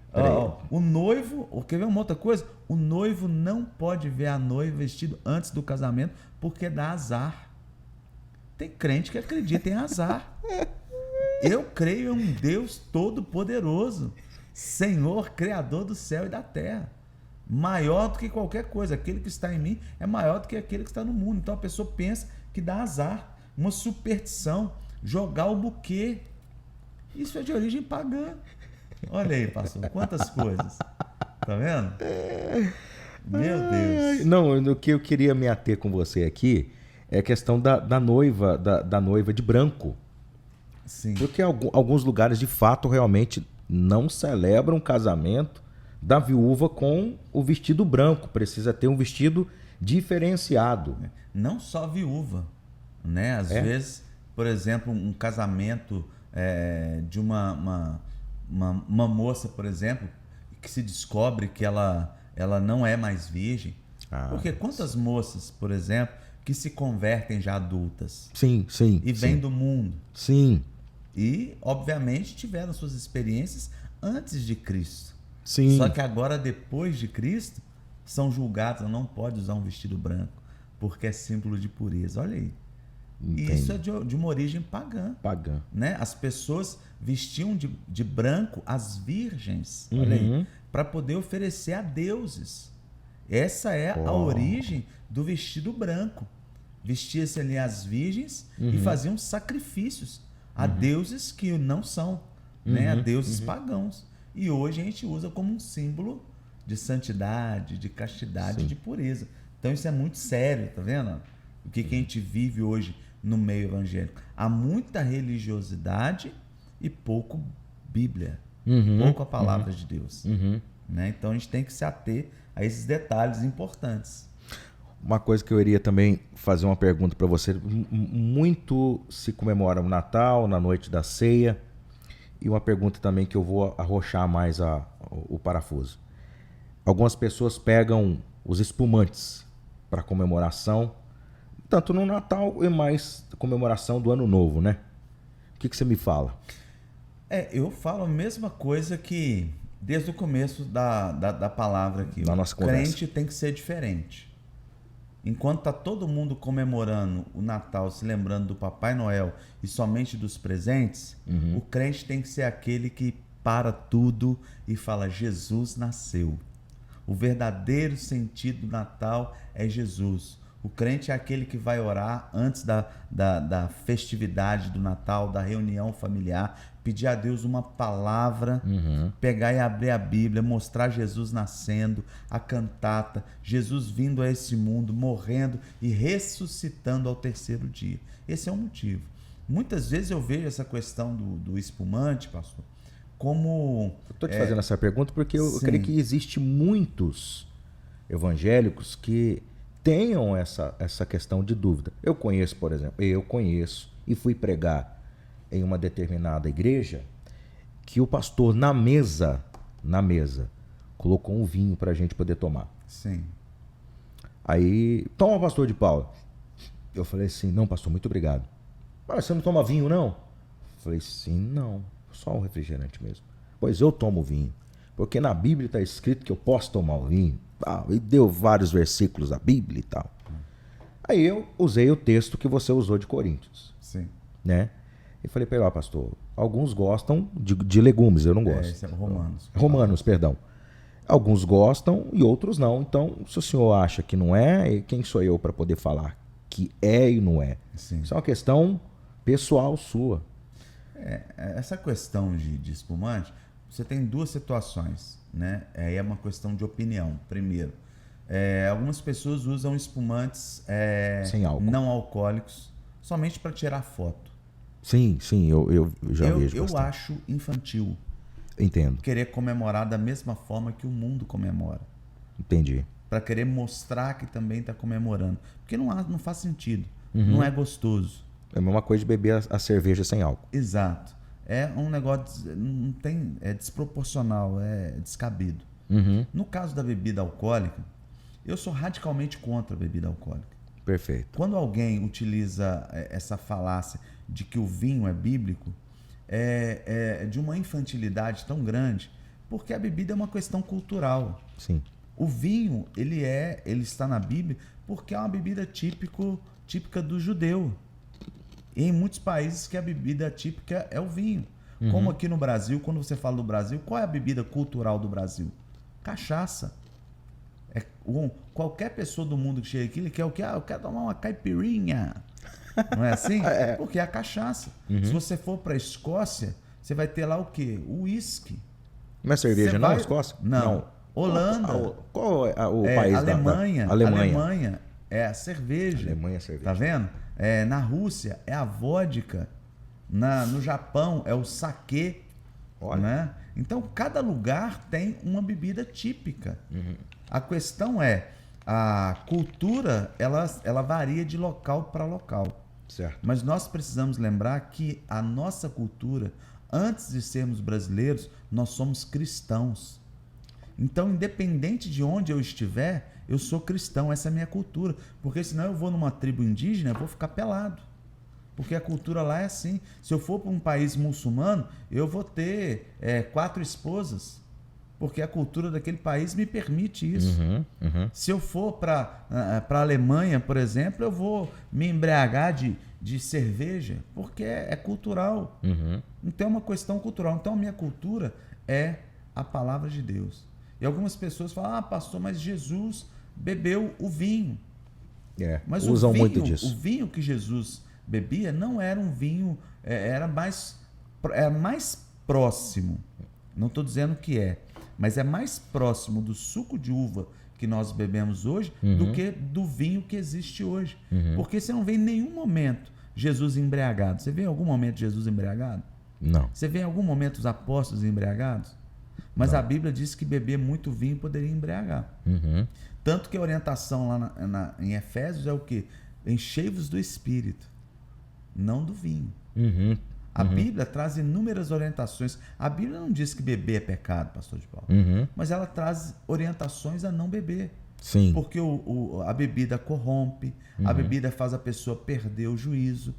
O noivo, quer ver uma outra coisa? O noivo não pode ver a noiva vestido antes do casamento porque dá azar. Tem crente que acredita em azar. Eu creio em um Deus todo-poderoso, Senhor, Criador do céu e da terra. Maior do que qualquer coisa. Aquele que está em mim é maior do que aquele que está no mundo. Então a pessoa pensa que dá azar. Uma superstição. Jogar o buquê. Isso é de origem pagã. Olha aí, pastor, quantas coisas. Tá vendo? Meu Deus. Não, o que eu queria me ater com você aqui é a questão da noiva, da noiva de branco. Sim. Porque alguns lugares, de fato, realmente não celebram o casamento da viúva com o vestido branco. Precisa ter um vestido diferenciado. Não só viúva, né? Às vezes, por exemplo, um casamento de uma moça, por exemplo, que se descobre que ela não é mais virgem. Porque quantas moças, por exemplo, que se convertem já adultas? Sim. E vêm do mundo. Sim. E, obviamente, tiveram suas experiências antes de Cristo. Sim. Só que agora, depois de Cristo, são julgados, não pode usar um vestido branco, porque é símbolo de pureza. Olha aí. E isso é de uma origem pagã. Pagã. Né? As pessoas vestiam de branco as virgens, olha aí, para poder oferecer a deuses. Essa é a origem do vestido branco. Vestia-se ali as virgens e faziam sacrifícios a deuses que não são, né? A deuses pagãos. E hoje a gente usa como um símbolo de santidade, de castidade, de pureza. Então isso é muito sério, tá vendo? O que a gente vive hoje no meio evangélico. Há muita religiosidade e pouco Bíblia, pouco a palavra de Deus. Né? Então a gente tem que se ater a esses detalhes importantes. Uma coisa que eu iria também fazer uma pergunta para você. Muito se comemora o Natal, na noite da ceia. E uma pergunta também que eu vou arrochar mais o parafuso. Algumas pessoas pegam os espumantes para comemoração, tanto no Natal e mais comemoração do Ano Novo, né? O que você me fala? Eu falo a mesma coisa que desde o começo da palavra aqui. Na nossa conversa. O crente tem que ser diferente. Enquanto está todo mundo comemorando o Natal, se lembrando do Papai Noel e somente dos presentes, o crente tem que ser aquele que para tudo e fala: Jesus nasceu. O verdadeiro sentido do Natal é Jesus. O crente é aquele que vai orar antes da festividade do Natal, da reunião familiar, pedir a Deus uma palavra, pegar e abrir a Bíblia, mostrar Jesus nascendo, a cantata, Jesus vindo a esse mundo, morrendo e ressuscitando ao terceiro dia. Esse é o motivo. Muitas vezes eu vejo essa questão do espumante, pastor, como... Eu estou te fazendo essa pergunta porque eu creio que existe muitos evangélicos que tenham essa questão de dúvida. Eu conheço, por exemplo, e fui pregar em uma determinada igreja que o pastor na mesa colocou um vinho para a gente poder tomar. Sim. Aí, toma, pastor de Paula. Eu falei assim: não, pastor, muito obrigado. Mas você não toma vinho, não? Eu falei: sim, não, só um refrigerante mesmo. Pois eu tomo vinho, porque na Bíblia está escrito que eu posso tomar o vinho. E deu vários versículos da Bíblia e tal. Aí eu usei o texto que você usou de Coríntios. Sim. Né? E falei para ele: pastor, alguns gostam de legumes, eu não gosto. Esse é Romanos. Romanos, perdão. Alguns gostam e outros não. Então, se o senhor acha que não é, quem sou eu para poder falar que é e não é? Sim. Isso é uma questão pessoal sua. Essa questão de espumante, você tem duas situações, né? É uma questão de opinião. Primeiro, algumas pessoas usam espumantes sem álcool, não alcoólicos somente para tirar foto. Sim, eu já vejo. Eu acho infantil. Entendo. Querer comemorar da mesma forma que o mundo comemora. Entendi. Para querer mostrar que também está comemorando. Porque não faz sentido. Não é gostoso. É a mesma coisa de beber a cerveja sem álcool. Exato. É um negócio, não tem, é desproporcional, é descabido. No caso da bebida alcoólica, eu sou radicalmente contra a bebida alcoólica. Perfeito. Quando alguém utiliza essa falácia de que o vinho é bíblico, é de uma infantilidade tão grande, porque a bebida é uma questão cultural. Sim. O vinho, ele está na Bíblia porque é uma bebida típica do judeu. E em muitos países que a bebida típica é o vinho. Como aqui no Brasil, quando você fala do Brasil, qual é a bebida cultural do Brasil? Cachaça. Qualquer pessoa do mundo que chega aqui, ele quer o quê? Eu quero tomar uma caipirinha. Não é assim? Porque é a cachaça. Se você for para a Escócia, você vai ter lá o quê? O uísque. Não é cerveja, não? Escócia? Não. Holanda. Qual é o país Alemanha. da Alemanha? Alemanha é a cerveja. Alemanha é cerveja. Tá vendo? Na Rússia é a vodka. No Japão é o saquê. Olha. Né? Então, cada lugar tem uma bebida típica. A questão a cultura, ela varia de local para local. Certo. Mas nós precisamos lembrar que a nossa cultura, antes de sermos brasileiros, nós somos cristãos. Então, independente de onde eu estiver, eu sou cristão, essa é a minha cultura. Porque senão eu vou numa tribo indígena, eu vou ficar pelado. Porque a cultura lá é assim. Se eu for para um país muçulmano, eu vou ter 4 esposas. Porque a cultura daquele país me permite isso. Se eu for para a Alemanha, por exemplo, eu vou me embriagar de cerveja, porque é cultural. Então é uma questão cultural. Então a minha cultura é a palavra de Deus. E algumas pessoas falam, pastor, mas Jesus bebeu o vinho. Mas usam muito disso. O vinho que Jesus bebia não era um vinho, era mais próximo. Não estou dizendo que mas é mais próximo do suco de uva que nós bebemos hoje do que do vinho que existe hoje. Porque você não vê em nenhum momento Jesus embriagado. Você vê em algum momento Jesus embriagado? Não. Você vê em algum momento os apóstolos embriagados? Mas não. A Bíblia diz que beber muito vinho poderia embriagar. Tanto que a orientação lá em Efésios é o quê? Enchei-vos do Espírito, não do vinho. A Bíblia traz inúmeras orientações. A Bíblia não diz que beber é pecado, pastor de Paulo, mas ela traz orientações a não beber. Sim. Porque a bebida corrompe, a bebida faz a pessoa perder o juízo,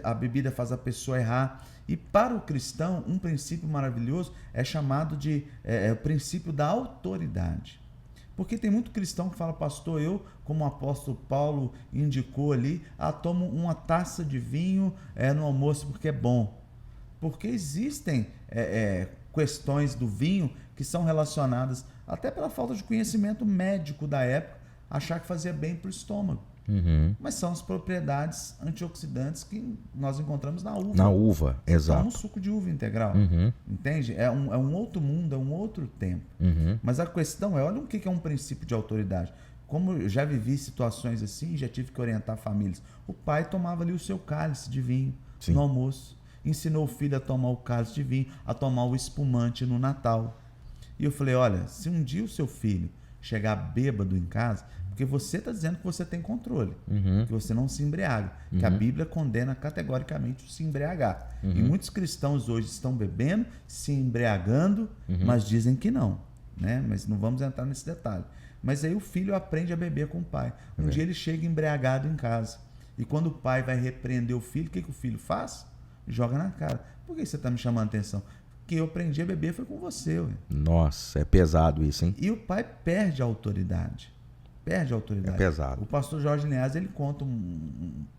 a bebida faz a pessoa errar. E para o cristão, um princípio maravilhoso é chamado de o princípio da autoridade. Porque tem muito cristão que fala, pastor, eu, como o apóstolo Paulo indicou ali, tomo uma taça de vinho no almoço porque é bom. Porque existem questões do vinho que são relacionadas, até pela falta de conhecimento médico da época, achar que fazia bem para o estômago. Mas são as propriedades antioxidantes que nós encontramos na uva. Na uva, exato. Então, um suco de uva integral. Entende? É um outro mundo, é um outro tempo. Mas a questão olha o que é um princípio de autoridade. Como eu já vivi situações assim, já tive que orientar famílias. O pai tomava ali o seu cálice de vinho no almoço. Ensinou o filho a tomar o cálice de vinho, a tomar o espumante no Natal. E eu falei, olha, se um dia o seu filho chegar bêbado em casa, porque você está dizendo que você tem controle, que você não se embriaga, que a Bíblia condena categoricamente o se embriagar. E muitos cristãos hoje estão bebendo, se embriagando, mas dizem que não, né? Mas não vamos entrar nesse detalhe. Mas aí o filho aprende a beber com o pai. Um dia ele chega embriagado em casa. E quando o pai vai repreender o filho, o que o filho faz? Joga na cara. Por que você está me chamando a atenção? Porque eu aprendi a beber foi com você. Ué. Nossa, é pesado isso, hein? E o pai perde a autoridade. Perde a autoridade. É pesado. O pastor Jorge Linhares, ele conta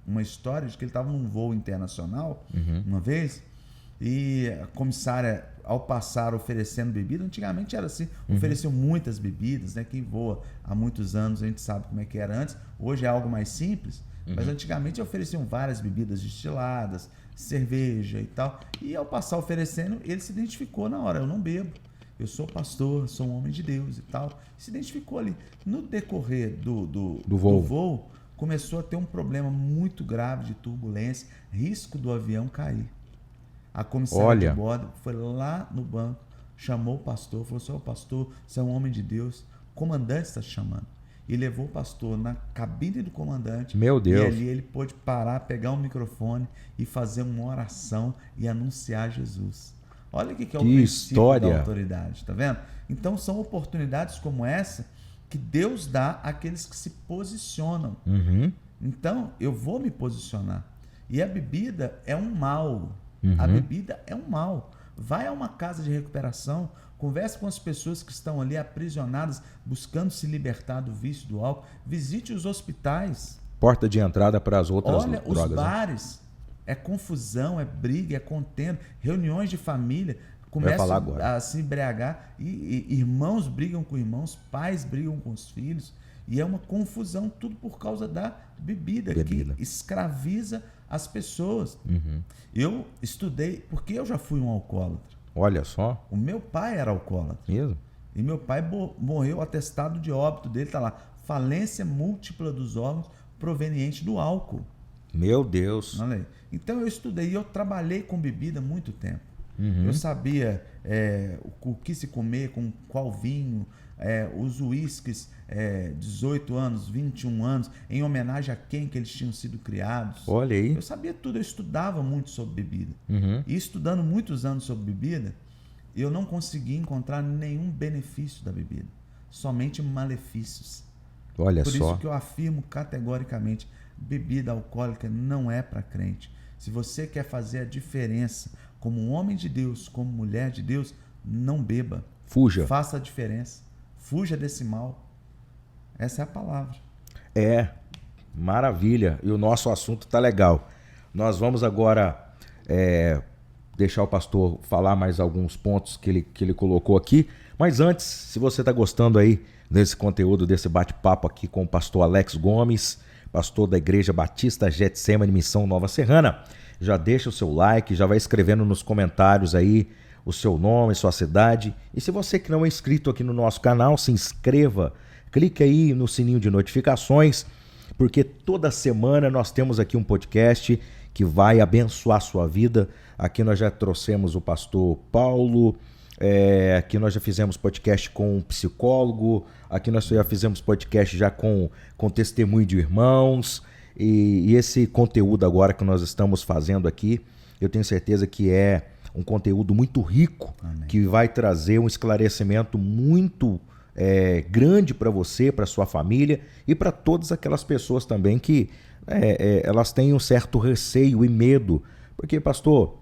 uma história de que ele estava num voo internacional uma vez e a comissária, ao passar oferecendo bebida, antigamente era assim, ofereciam muitas bebidas, né? Quem voa há muitos anos, a gente sabe como é que era antes. Hoje é algo mais simples, mas antigamente ofereciam várias bebidas destiladas, cerveja e tal. E ao passar oferecendo, ele se identificou na hora, eu não bebo. Eu sou pastor, sou um homem de Deus e tal. Se identificou ali. No decorrer do voo, começou a ter um problema muito grave de turbulência, risco do avião cair. A comissária de bordo foi lá no banco, chamou o pastor, falou, senhor pastor, você é um homem de Deus, o comandante está te chamando. E levou o pastor na cabine do comandante. Meu Deus. E ali ele pôde parar, pegar um microfone e fazer uma oração e anunciar Jesus. Olha o que é o princípio da autoridade, tá vendo? Então são oportunidades como essa que Deus dá àqueles que se posicionam. Então eu vou me posicionar. E a bebida é um mal. A bebida é um mal. Vai a uma casa de recuperação, converse com as pessoas que estão ali aprisionadas, buscando se libertar do vício do álcool. Visite os hospitais. Porta de entrada para as outras drogas. Olha, os bares. É confusão, é briga, é contenda, reuniões de família, começam a se embriagar e irmãos brigam com irmãos, pais brigam com os filhos e é uma confusão, tudo por causa da bebida. Que escraviza as pessoas. Eu estudei, porque eu já fui um alcoólatra. Olha só. O meu pai era alcoólatra. Mesmo? E meu pai morreu, atestado de óbito dele está lá, falência múltipla dos órgãos proveniente do álcool. Meu Deus. Olha aí. Então eu estudei e eu trabalhei com bebida há muito tempo. Eu sabia o que se comer, com qual vinho, os uísques, 18 anos, 21 anos, em homenagem a quem que eles tinham sido criados. Olha aí. Eu sabia tudo, eu estudava muito sobre bebida. E estudando muitos anos sobre bebida, eu não consegui encontrar nenhum benefício da bebida, somente malefícios. Olha só. Por isso que eu afirmo categoricamente, bebida alcoólica não é para crente. Se você quer fazer a diferença como um homem de Deus, como mulher de Deus, não beba. Fuja. Faça a diferença. Fuja desse mal. Essa é a palavra. Maravilha. E o nosso assunto tá legal. Nós vamos agora deixar o pastor falar mais alguns pontos que ele colocou aqui. Mas antes, se você está gostando aí desse conteúdo, desse bate-papo aqui com o pastor Alex Gomes, pastor da Igreja Batista Getsemane Missão Nova Serrana, já deixa o seu like, já vai escrevendo nos comentários aí o seu nome, sua cidade. E se você que não é inscrito aqui no nosso canal, se inscreva, clique aí no sininho de notificações, porque toda semana nós temos aqui um podcast que vai abençoar a sua vida. Aqui nós já trouxemos o pastor Paulo, aqui nós já fizemos podcast com um psicólogo, aqui nós já fizemos podcast já com testemunho de irmãos, e esse conteúdo agora que nós estamos fazendo aqui, eu tenho certeza que é um conteúdo muito rico. Amém. Que vai trazer um esclarecimento muito grande para você, para sua família e para todas aquelas pessoas também que elas têm um certo receio e medo, porque, pastor,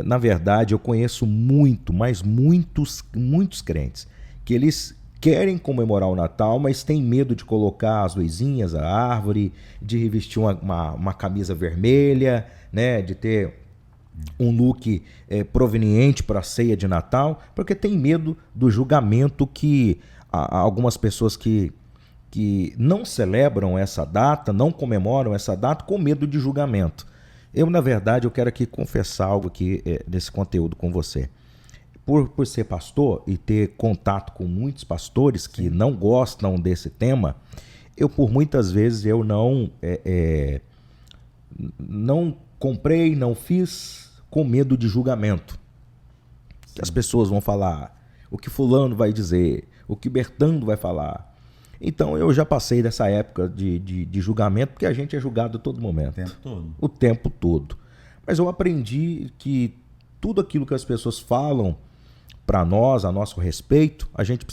na verdade eu conheço muitos crentes que eles querem comemorar o Natal, mas têm medo de colocar as luzinhas, a árvore, de revestir uma camisa vermelha, né, de ter um look proveniente para a ceia de Natal, porque tem medo do julgamento que algumas pessoas que não celebram essa data, não comemoram essa data, com medo de julgamento. Eu, na verdade, eu quero aqui confessar algo aqui nesse conteúdo com você. Por ser pastor e ter contato com muitos pastores que não gostam desse tema, por muitas vezes eu não comprei, não fiz com medo de julgamento. Que as pessoas vão falar, o que fulano vai dizer, o que Bertando vai falar. Então eu já passei dessa época de julgamento, porque a gente é julgado a todo momento. O tempo todo. Mas eu aprendi que tudo aquilo que as pessoas falam para nós, a nosso respeito, a gente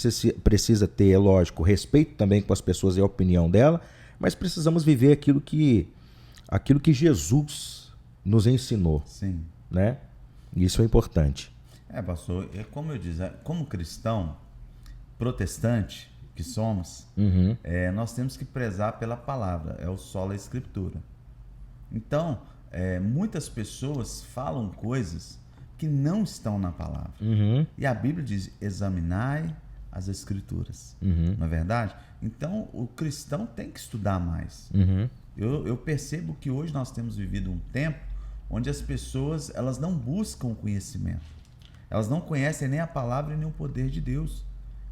precisa ter, é lógico, respeito também com as pessoas e a opinião dela, mas precisamos viver aquilo que Jesus nos ensinou. Sim. Né? Isso é importante. Pastor, como eu disse, como cristão protestante que somos, nós temos que prezar pela palavra, é o sola escritura. Então, muitas pessoas falam coisas que não estão na palavra. E a Bíblia diz, examinai as escrituras. Não é verdade? Então, o cristão tem que estudar mais. Eu percebo que hoje nós temos vivido um tempo onde as pessoas elas não buscam conhecimento. Elas não conhecem nem a palavra e nem o poder de Deus.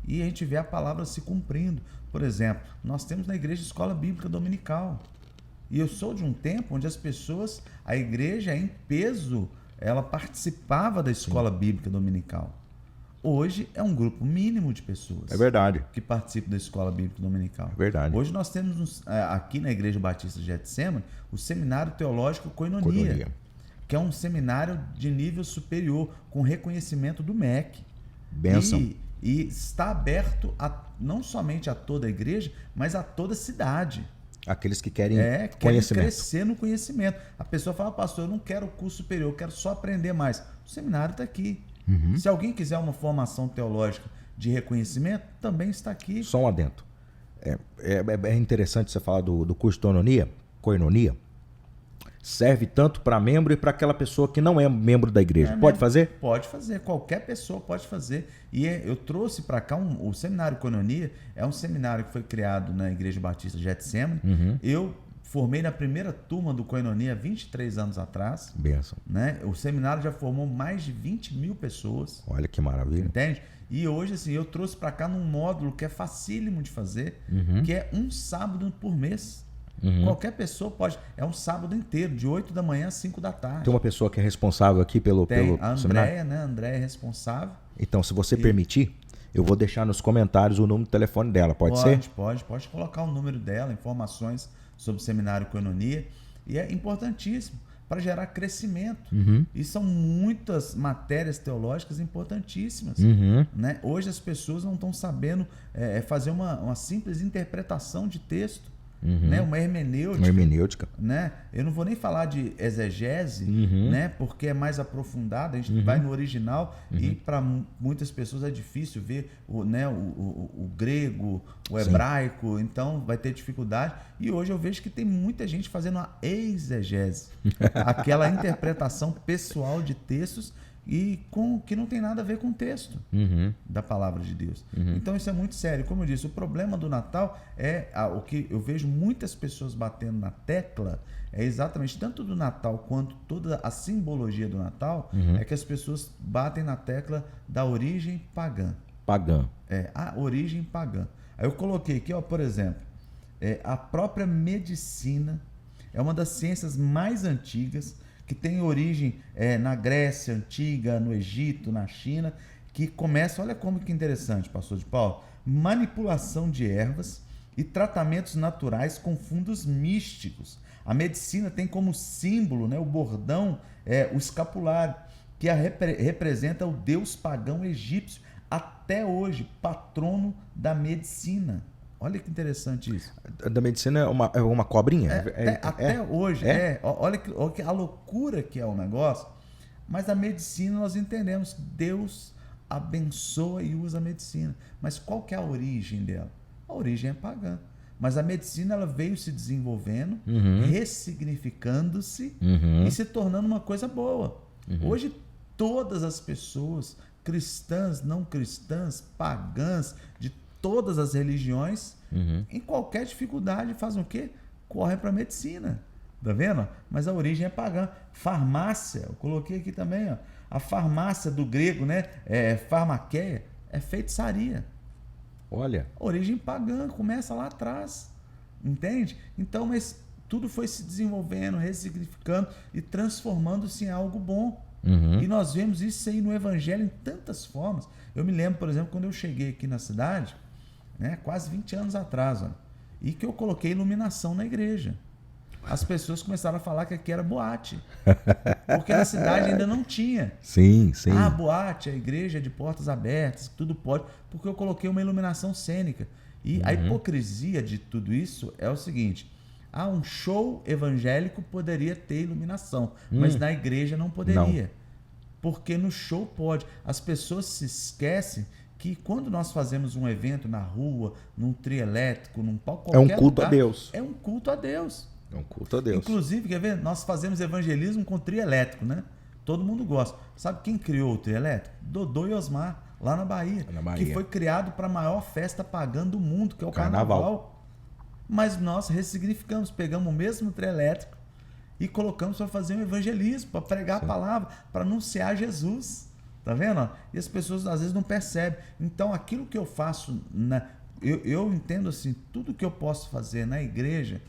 E a gente vê a palavra se cumprindo. Por exemplo, nós temos na igreja escola bíblica dominical. E eu sou de um tempo onde as pessoas, a igreja em peso, ela participava da escola bíblica dominical. Hoje é um grupo mínimo de pessoas. É verdade. Que participam da escola bíblica dominical. É verdade. Hoje nós temos aqui na Igreja Batista Getsemane o Seminário Teológico Koinonia, que é um seminário de nível superior, com reconhecimento do MEC. Bênção. E está aberto não somente a toda a igreja, mas a toda a cidade. Aqueles que querem conhecimento. Querem crescer no conhecimento. A pessoa fala, pastor, eu não quero curso superior, eu quero só aprender mais. O seminário está aqui. Se alguém quiser uma formação teológica de reconhecimento, também está aqui. Só um adendo. É interessante você falar do curso de Koinonia. Serve tanto para membro e para aquela pessoa que não é membro da igreja. Pode fazer? Pode fazer. Qualquer pessoa pode fazer. E eu trouxe para cá o Seminário Koinonia. É um seminário que foi criado na Igreja Batista Getsemane. Eu formei na primeira turma do Koinonia 23 anos atrás. Bênção. Né? O seminário já formou mais de 20 mil pessoas. Olha que maravilha. Entende? E hoje, assim, eu trouxe para cá num módulo que é facílimo de fazer, que é um sábado por mês. Qualquer pessoa pode. É um sábado inteiro, de 8 da manhã às 5 da tarde. Tem uma pessoa que é responsável aqui pelo a Andréia, né? A Andréia é responsável. Então, se você permitir, eu vou deixar nos comentários o número de telefone dela. Pode ser? Pode colocar o número dela, informações sobre o Seminário Koinonia. E é importantíssimo para gerar crescimento. E são muitas matérias teológicas importantíssimas. Né? Hoje as pessoas não estão sabendo fazer uma simples interpretação de texto. né? Uma hermenêutica. Uma hermenêutica. Né? Eu não vou nem falar de exegese, né? Porque é mais aprofundado, a gente vai no original e para muitas pessoas é difícil ver o grego, o hebraico, então vai ter dificuldade. E hoje eu vejo que tem muita gente fazendo a exegese, aquela interpretação pessoal de textos e que não tem nada a ver com o texto da palavra de Deus. Então isso é muito sério. Como eu disse, o problema do Natal é o que eu vejo muitas pessoas batendo na tecla, é exatamente tanto do Natal quanto toda a simbologia do Natal, é que as pessoas batem na tecla da origem pagã. A origem pagã. Aí eu coloquei aqui, ó, por exemplo, a própria medicina é uma das ciências mais antigas, que tem origem na Grécia Antiga, no Egito, na China, que começa, olha como que interessante, pastor de Paulo, manipulação de ervas e tratamentos naturais com fundos místicos. A medicina tem como símbolo, né, o bordão, o escapulário, que representa o deus pagão egípcio, até hoje, patrono da medicina. Olha que interessante isso. Da medicina é uma cobrinha? Até hoje. Olha a loucura que é o negócio. Mas a medicina nós entendemos. Deus abençoa e usa a medicina. Mas qual que é a origem dela? A origem é pagã. Mas a medicina ela veio se desenvolvendo, ressignificando-se e se tornando uma coisa boa. Hoje todas as pessoas, cristãs, não cristãs, pagãs, de todas as religiões, em qualquer dificuldade, fazem o quê? Correm para a medicina. Tá vendo? Mas a origem é pagã. Farmácia, eu coloquei aqui também, ó. A farmácia do grego, né? Farmaqueia, é feitiçaria. Olha. Origem pagã, começa lá atrás. Entende? Então, mas tudo foi se desenvolvendo, ressignificando e transformando-se em algo bom. E nós vemos isso aí no Evangelho em tantas formas. Eu me lembro, por exemplo, quando eu cheguei aqui na cidade, né, quase 20 anos atrás, ó, e que eu coloquei iluminação na igreja. As pessoas começaram a falar que aqui era boate, porque na cidade ainda não tinha. Sim. Boate, a igreja é de portas abertas, tudo pode, porque eu coloquei uma iluminação cênica. E a hipocrisia de tudo isso é o seguinte: um show evangélico poderia ter iluminação, mas na igreja não poderia. Não. Porque no show pode. As pessoas se esquecem que quando nós fazemos um evento na rua, num trio elétrico, num palco, qualquer lugar, é um culto a Deus. É um culto a Deus. É um culto a Deus. Inclusive, quer ver? Nós fazemos evangelismo com trio elétrico, né? Todo mundo gosta. Sabe quem criou o trio elétrico? Dodô e Osmar, lá na Bahia. Que foi criado para a maior festa pagã do mundo, que é o Carnaval. Mas nós ressignificamos, pegamos o mesmo trio elétrico e colocamos para fazer um evangelismo, para pregar a palavra, para anunciar Jesus. Tá vendo? E as pessoas às vezes não percebem. Então, aquilo que eu faço, eu entendo assim, tudo que eu posso fazer na igreja,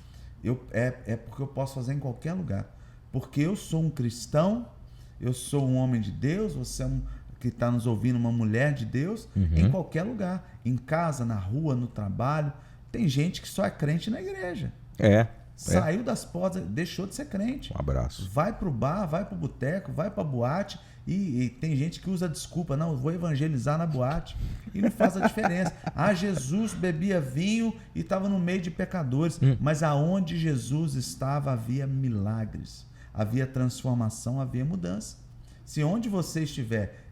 é porque eu posso fazer em qualquer lugar. Porque eu sou um cristão, eu sou um homem de Deus, você que está nos ouvindo, uma mulher de Deus, em qualquer lugar. Em casa, na rua, no trabalho. Tem gente que só é crente na igreja. Saiu das portas, deixou de ser crente. Um abraço. Vai pro bar, vai pro boteco, vai pra boate e tem gente que usa a desculpa, não, eu vou evangelizar na boate. E não faz a diferença. Jesus bebia vinho e estava no meio de pecadores, mas aonde Jesus estava havia milagres, havia transformação, havia mudança. Se onde você estiver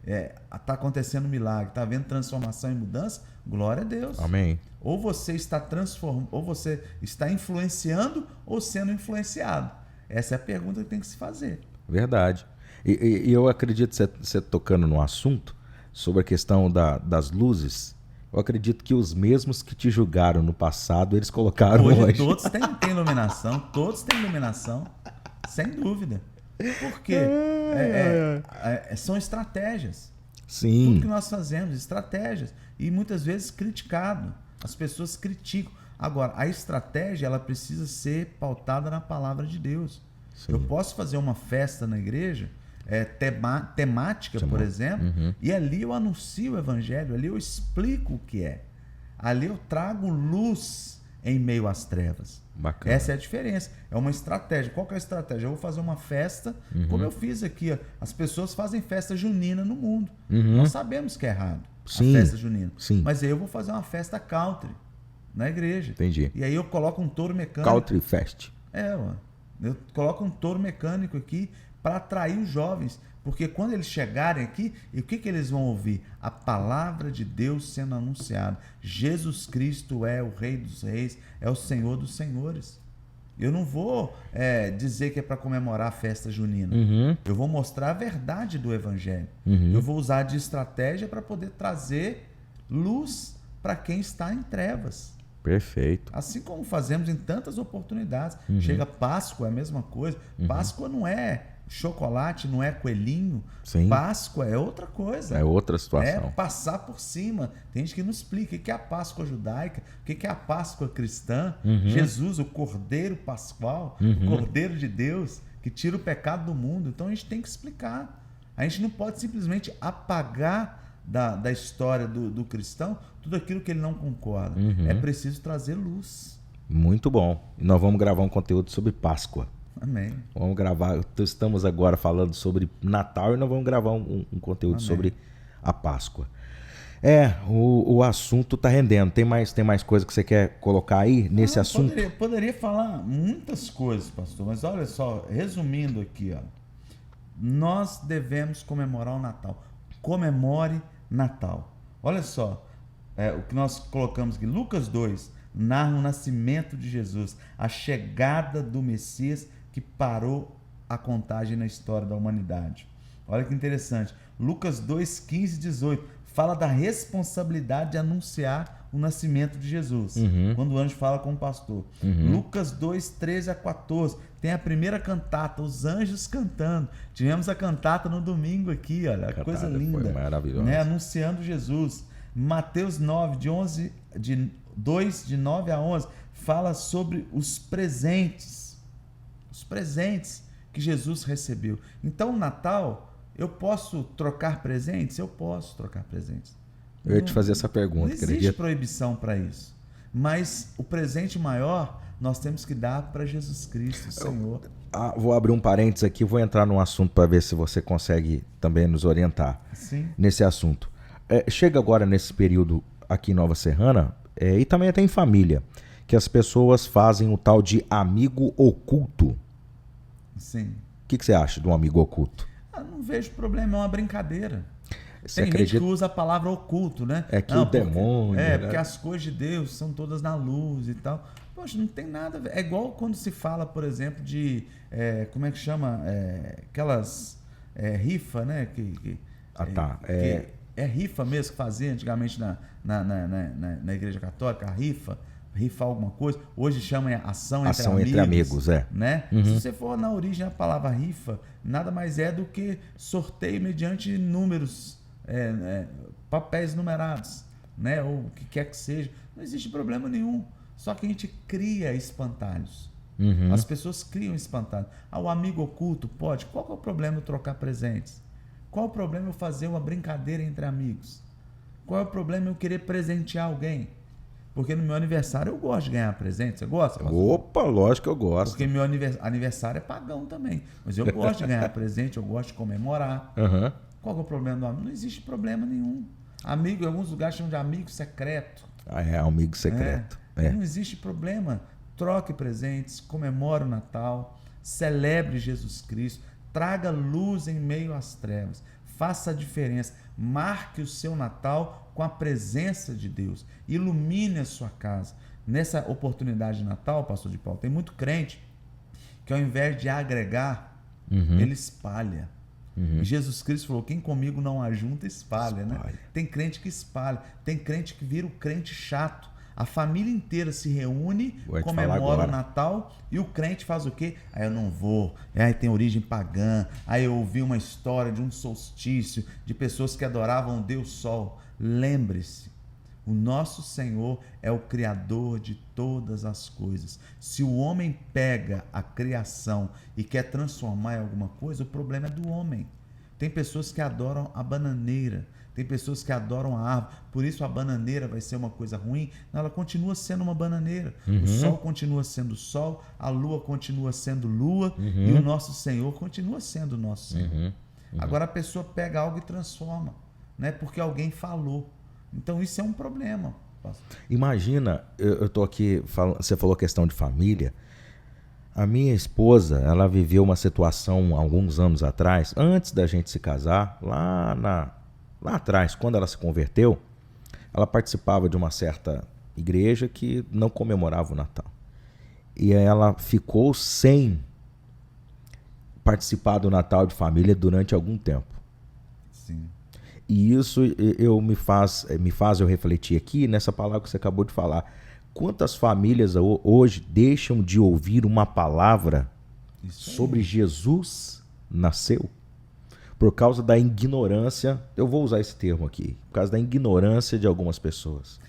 está acontecendo milagre, está havendo transformação e mudança, glória a Deus. Amém. Ou você está transformando, ou você está influenciando ou sendo influenciado. Essa é a pergunta que tem que se fazer. Verdade. E eu acredito, você tocando no assunto sobre a questão das luzes, eu acredito que os mesmos que te julgaram no passado, eles colocaram hoje. Todos têm iluminação, sem dúvida. Por quê? São estratégias. Sim. Tudo que nós fazemos, estratégias. E muitas vezes criticado. As pessoas criticam. Agora, a estratégia ela precisa ser pautada na palavra de Deus. Sim. Eu posso fazer uma festa na igreja, temática, por exemplo, e ali eu anuncio o evangelho, ali eu explico o que é. Ali eu trago luz em meio às trevas. Bacana. Essa é a diferença. É uma estratégia. Qual que é a estratégia? Eu vou fazer uma festa, como eu fiz aqui. Ó. As pessoas fazem festa junina no mundo. Nós sabemos que é errado a festa junina. Sim. Mas eu vou fazer uma festa country. Na igreja. Entendi. E aí eu coloco um touro mecânico. Country Fest. Eu coloco um touro mecânico aqui para atrair os jovens. Porque quando eles chegarem aqui, e o que eles vão ouvir? A palavra de Deus sendo anunciada. Jesus Cristo é o Rei dos Reis, é o Senhor dos Senhores. Eu não vou dizer que é para comemorar a festa junina. Eu vou mostrar a verdade do Evangelho. Eu vou usar de estratégia para poder trazer luz para quem está em trevas. Perfeito. Assim como fazemos em tantas oportunidades. Chega Páscoa, é a mesma coisa. Páscoa não é chocolate, não é coelhinho. Sim. Páscoa é outra coisa. É outra situação. É passar por cima. Tem gente que não explica o que é a Páscoa judaica, o que é a Páscoa cristã. Jesus, o Cordeiro Pascual, o Cordeiro de Deus, que tira o pecado do mundo. Então a gente tem que explicar. A gente não pode simplesmente apagar da história do cristão tudo aquilo que ele não concorda. É preciso trazer luz. Muito bom. E nós vamos gravar um conteúdo sobre Páscoa. Amém. Vamos gravar. Estamos agora falando sobre Natal e nós vamos gravar um conteúdo Amém. sobre a Páscoa. O assunto está rendendo. Tem mais coisa que você quer colocar aí nesse assunto? Poderia falar muitas coisas, pastor, mas olha só, resumindo aqui, nós devemos comemorar o Natal. Comemore Natal. Olha só, o que nós colocamos aqui. Lucas 2 narra o nascimento de Jesus, a chegada do Messias que parou a contagem na história da humanidade. Olha que interessante. Lucas 2, 15 e 18 fala da responsabilidade de anunciar o nascimento de Jesus. Quando o anjo fala com o pastor. Lucas 2, 13 a 14 tem a primeira cantata, os anjos cantando. Tivemos a cantata no domingo aqui, olha, a coisa linda. Foi maravilhosa. Né? Anunciando Jesus. Mateus 9, de 2, de 9 a 11, fala sobre os presentes. Os presentes que Jesus recebeu. Então, no Natal, eu posso trocar presentes? Eu posso trocar presentes. Eu ia te fazer essa pergunta. Não existe proibição para isso. Mas o presente maior nós temos que dar para Jesus Cristo, Senhor. Vou abrir um parênteses aqui, vou entrar num assunto para ver se você consegue também nos orientar. Sim. Nesse assunto. Chega agora nesse período aqui em Nova Serrana, e também até em família, que as pessoas fazem o tal de amigo oculto. Sim. O que você acha de um amigo oculto? Não vejo problema, é uma brincadeira. Você Tem acredita? gente que usa a palavra oculto, né? É que o demônio... porque as coisas de Deus são todas na luz e tal. Poxa, não tem nada a ver. É igual quando se fala, por exemplo, de... como é que chama? Aquelas rifa, né? É rifa mesmo que fazia antigamente na Igreja Católica, a rifar alguma coisa. Hoje chama ação entre amigos. Né? Se você for na origem da palavra rifa, nada mais é do que sorteio mediante números, papéis numerados, né? Ou o que quer que seja. Não existe problema nenhum. Só que a gente cria espantalhos. As pessoas criam espantalhos. O amigo oculto pode. Qual que é o problema eu trocar presentes? Qual o problema eu fazer uma brincadeira entre amigos? Qual é o problema eu querer presentear alguém? Porque no meu aniversário eu gosto de ganhar presente. Você gosta? Opa, lógico que eu gosto. Porque meu aniversário é pagão também. Mas eu gosto de ganhar presente, eu gosto de comemorar. Qual que é o problema do amigo? Não existe problema nenhum. Amigo, em alguns lugares chamam de amigo secreto. Amigo secreto. Não existe problema. Troque presentes, comemore o Natal, celebre Jesus Cristo, traga luz em meio às trevas, faça a diferença, marque o seu Natal com a presença de Deus, ilumine a sua casa. Nessa oportunidade de Natal, pastor de Paulo, tem muito crente que ao invés de agregar, ele espalha. E Jesus Cristo falou, quem comigo não ajunta, espalha. Né? Tem crente que espalha, tem crente que vira o crente chato. A família inteira se reúne, comemora o Natal e o crente faz o quê? Aí eu não vou, aí tem origem pagã, aí eu ouvi uma história de um solstício, de pessoas que adoravam o Deus Sol. Lembre-se, o nosso Senhor é o Criador de todas as coisas. Se o homem pega a criação e quer transformar em alguma coisa, o problema é do homem. Tem pessoas que adoram a bananeira, tem pessoas que adoram a árvore, por isso a bananeira vai ser uma coisa ruim. Não, ela continua sendo uma bananeira. O sol continua sendo sol, a lua continua sendo lua e o nosso Senhor continua sendo o nosso Senhor. Agora a pessoa pega algo e transforma, né? Porque alguém falou. Então isso é um problema. Imagina, eu tô aqui, você falou questão de família. A minha esposa, ela viveu uma situação alguns anos atrás, antes da gente se casar, lá atrás, quando ela se converteu, ela participava de uma certa igreja que não comemorava o Natal. E ela ficou sem participar do Natal de família durante algum tempo. Sim. E isso me faz eu refletir aqui nessa palavra que você acabou de falar. Quantas famílias hoje deixam de ouvir uma palavra sobre Jesus nasceu? Por causa da ignorância, eu vou usar esse termo aqui, por causa da ignorância de algumas pessoas.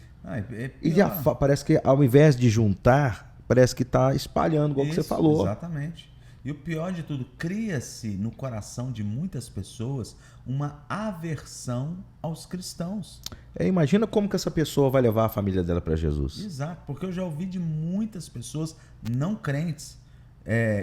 E já parece que ao invés de juntar, parece que está espalhando, igual que você falou. Exatamente. E o pior de tudo, cria-se no coração de muitas pessoas uma aversão aos cristãos. Imagina como que essa pessoa vai levar a família dela para Jesus. Exato, porque eu já ouvi de muitas pessoas não crentes,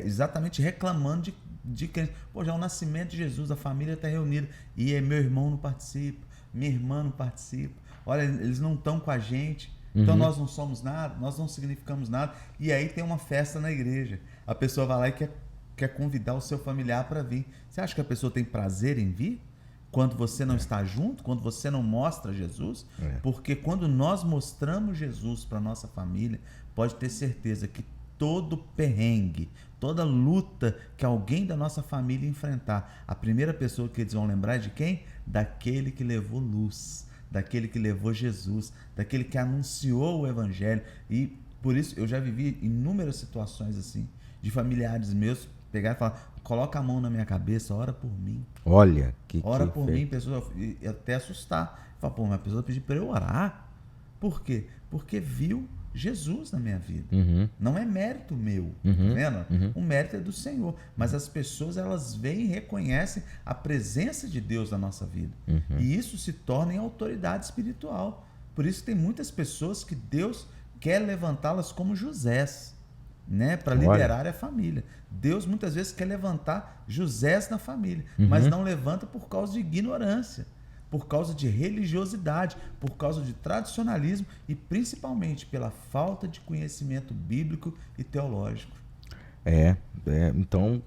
exatamente reclamando de crentes. Pô, já é o nascimento de Jesus, a família está reunida e meu irmão não participa, minha irmã não participa. Olha, eles não estão com a gente. Então nós não somos nada, nós não significamos nada. E aí tem uma festa na igreja. A pessoa vai lá e quer convidar o seu familiar para vir. Você acha que a pessoa tem prazer em vir? Quando você não está junto, quando você não mostra Jesus? Porque quando nós mostramos Jesus para nossa família, pode ter certeza que todo perrengue, toda luta que alguém da nossa família enfrentar, a primeira pessoa que eles vão lembrar é de quem? Daquele que levou luz, daquele que levou Jesus, daquele que anunciou o evangelho. E por isso eu já vivi inúmeras situações assim, de familiares meus pegar e falar, coloca a mão na minha cabeça, ora por mim. Olha, ora por mim, pessoa, e até assustar. Fala, pô, mas a pessoa pediu para eu orar. Por quê? Porque viu Jesus na minha vida. Não é mérito meu, tá vendo? O mérito é do Senhor. Mas as pessoas, elas veem e reconhecem a presença de Deus na nossa vida. E isso se torna em autoridade espiritual. Por isso tem muitas pessoas que Deus quer levantá-las como Josés, né, para liderar a família. Deus muitas vezes quer levantar Josés na família, mas não levanta por causa de ignorância, por causa de religiosidade, por causa de tradicionalismo e principalmente pela falta de conhecimento bíblico e teológico. Então,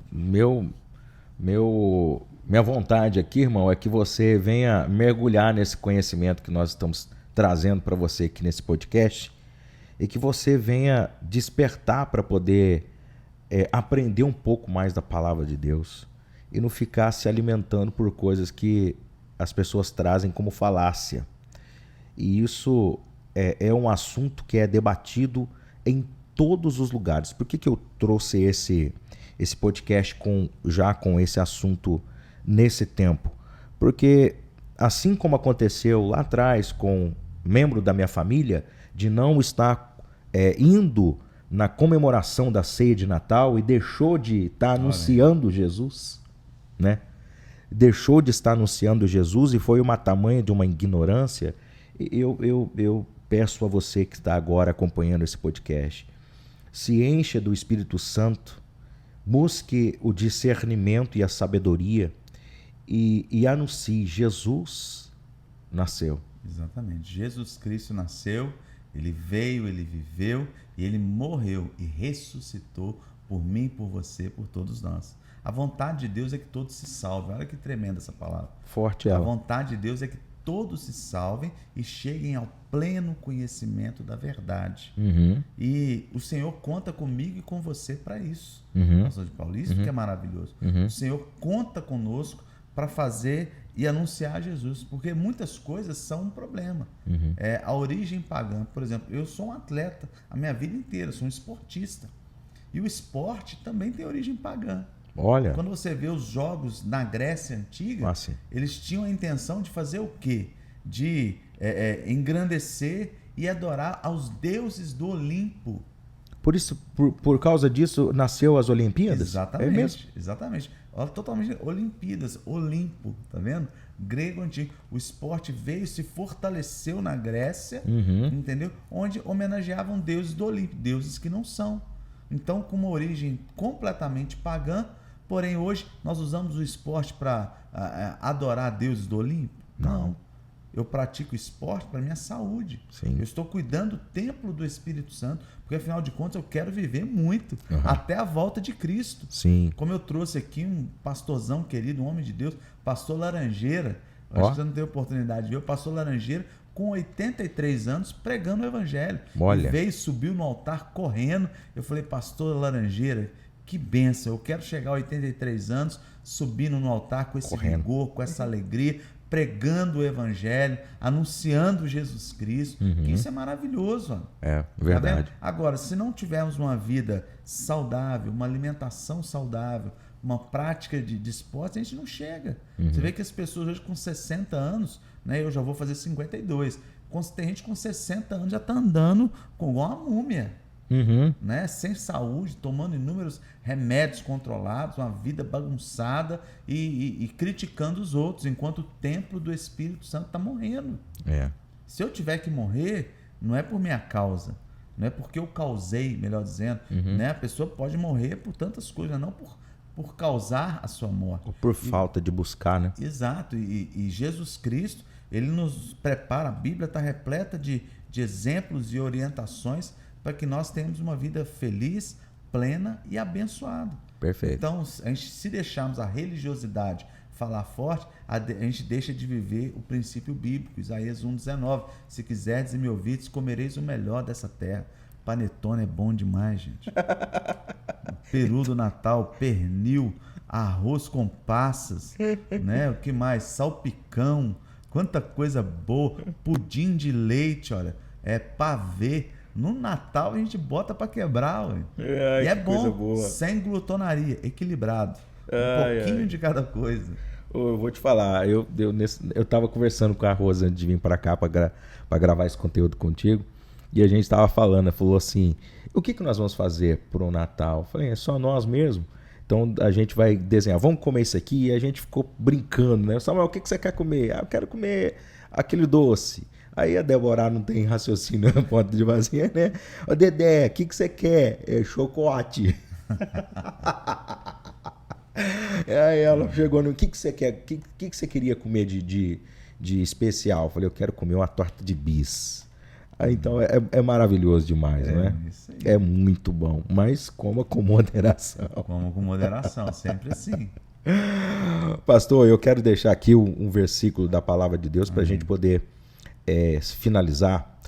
minha vontade aqui, irmão, é que você venha mergulhar nesse conhecimento que nós estamos trazendo para você aqui nesse podcast e que você venha despertar para poder aprender um pouco mais da palavra de Deus e não ficar se alimentando por coisas que as pessoas trazem como falácia. E isso é um assunto que é debatido em todos os lugares. Por que eu trouxe esse podcast já com esse assunto nesse tempo? Porque assim como aconteceu lá atrás com membro da minha família, de não estar indo na comemoração da ceia de Natal e deixou de estar anunciando Jesus, né? Deixou de estar anunciando Jesus e foi uma tamanha de uma ignorância. Eu peço a você que está agora acompanhando esse podcast, se encha do Espírito Santo, busque o discernimento e a sabedoria e anuncie: Jesus nasceu. Exatamente. Jesus Cristo nasceu, ele veio, ele viveu e ele morreu e ressuscitou por mim, por você, por todos nós. A vontade de Deus é que todos se salvem. Olha que tremenda essa palavra. Forte ela. A vontade de Deus é que todos se salvem e cheguem ao pleno conhecimento da verdade. E o Senhor conta comigo e com você para isso. Pastor de Paulo, isso que é maravilhoso. O Senhor conta conosco para fazer e anunciar Jesus, porque muitas coisas são um problema. A origem pagã, por exemplo, eu sou um atleta a minha vida inteira, sou um esportista. E o esporte também tem origem pagã. Olha. Quando você vê os jogos na Grécia Antiga, eles tinham a intenção de fazer o quê? De engrandecer e adorar aos deuses do Olimpo. Por isso, por causa disso, nasceu as Olimpíadas? Exatamente. É mesmo? Exatamente. Olha, totalmente Olimpíadas, Olimpo, tá vendo? Grego antigo. O esporte veio, se fortaleceu na Grécia, entendeu? Onde homenageavam deuses do Olimpo, deuses que não são. Então, com uma origem completamente pagã, porém hoje nós usamos o esporte para adorar deuses do Olimpo? Não. eu pratico esporte para minha saúde. Sim. Eu estou cuidando do templo do Espírito Santo, porque afinal de contas eu quero viver muito, até a volta de Cristo. Sim. Como eu trouxe aqui um pastorzão querido, um homem de Deus, pastor Laranjeira. Acho que você não teve oportunidade de ver, o pastor Laranjeira, com 83 anos, pregando o evangelho. Olha. E veio, subiu no altar correndo. Eu falei, pastor Laranjeira, que bênção, eu quero chegar a 83 anos, subindo no altar com esse vigor, com essa alegria, pregando o evangelho, anunciando Jesus Cristo. Que isso é maravilhoso. Mano. É, verdade. Tá. Agora, se não tivermos uma vida saudável, uma alimentação saudável, uma prática de esporte, a gente não chega. Você vê que as pessoas hoje com 60 anos, né, eu já vou fazer 52, tem gente com 60 anos já está andando com igual uma múmia. Né? Sem saúde, tomando inúmeros remédios controlados, uma vida bagunçada e criticando os outros, enquanto o templo do Espírito Santo está morrendo. Se eu tiver que morrer, não é por minha causa, não é porque eu causei, melhor dizendo, né? A pessoa pode morrer por tantas coisas, não por causar a sua morte. Ou por falta de buscar, né? Exato, e Jesus Cristo, ele nos prepara, a Bíblia está repleta de exemplos e orientações para que nós tenhamos uma vida feliz, plena e abençoada. Perfeito. Então, se deixarmos a religiosidade falar forte, a gente deixa de viver o princípio bíblico. Isaías 1,19. Se quiserdes e me ouvirdes, comereis o melhor dessa terra. Panetone é bom demais, gente. Peru do Natal, pernil, arroz com passas, né? O que mais? Salpicão, quanta coisa boa. Pudim de leite, olha, pavê. No Natal a gente bota para quebrar, ué. E é bom, sem glutonaria, equilibrado. Um pouquinho de cada coisa. Eu vou te falar, eu tava conversando com a Rosa antes de vir para cá para gravar esse conteúdo contigo, e a gente tava falando, ela falou assim, o que nós vamos fazer pro Natal? Eu falei, é só nós mesmo. Então a gente vai desenhar, vamos comer isso aqui, e a gente ficou brincando, né? Samuel, o que você quer comer? Eu quero comer aquele doce. Aí a Débora não tem raciocínio na ponta de vazia, né? Ô Dedé, o que você quer? Chocolate. Aí ela chegou no, o que você quer? O que você queria comer de especial? Eu falei, eu quero comer uma torta de bis. Aí, então é maravilhoso demais, né? Isso aí. É muito bom, mas coma com moderação. Coma com moderação, sempre assim. Pastor, eu quero deixar aqui um versículo da palavra de Deus para a gente poder finalizar.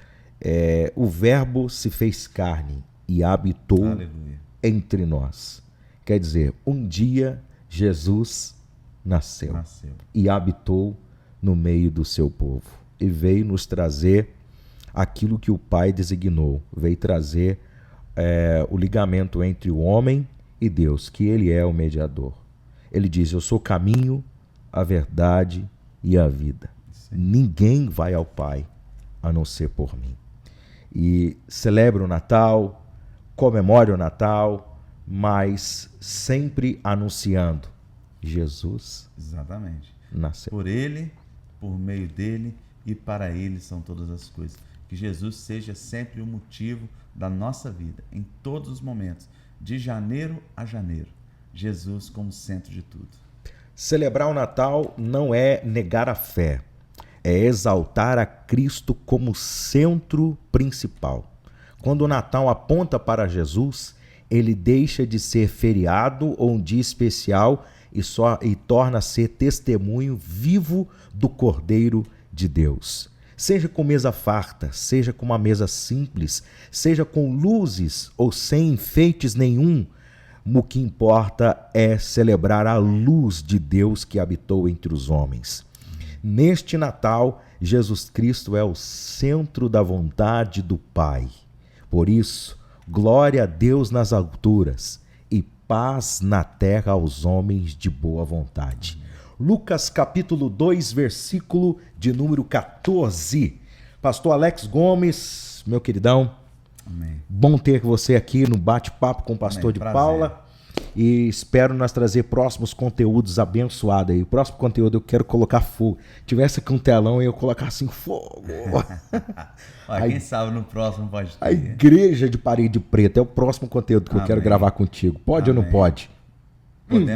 O verbo se fez carne e habitou Aleluia. entre nós. Quer dizer, um dia Jesus nasceu e habitou no meio do seu povo e veio nos trazer aquilo que o Pai designou, veio trazer o ligamento entre o homem e Deus, que ele é o mediador. Ele diz, eu sou o caminho, a verdade e a vida. Sim. Ninguém vai ao Pai a não ser por mim. E celebra o Natal, comemore o Natal, mas sempre anunciando, Jesus exatamente nasceu. Por ele, por meio dele e para ele são todas as coisas. Que Jesus seja sempre o motivo da nossa vida, em todos os momentos, de janeiro a janeiro. Jesus como centro de tudo. Celebrar o Natal não é negar a fé, é exaltar a Cristo como centro principal. Quando o Natal aponta para Jesus, ele deixa de ser feriado ou um dia especial e torna a ser testemunho vivo do Cordeiro de Deus. Seja com mesa farta, seja com uma mesa simples, seja com luzes ou sem enfeites nenhum, o que importa é celebrar a luz de Deus que habitou entre os homens. Neste Natal, Jesus Cristo é o centro da vontade do Pai. Por isso, glória a Deus nas alturas e paz na terra aos homens de boa vontade. Lucas capítulo 2, versículo de número 14. Pastor Alex Gomes, meu queridão, amém. Bom ter você aqui no bate-papo com o pastor Amém. de Prazer. Paula. E espero nós trazer próximos conteúdos abençoados aí. O próximo conteúdo eu quero colocar fogo. Tivesse aqui um telão e eu colocar assim fogo. Quem sabe no próximo pode ter. A igreja de parede preta é o próximo conteúdo que eu quero gravar contigo. Pode ou não pode?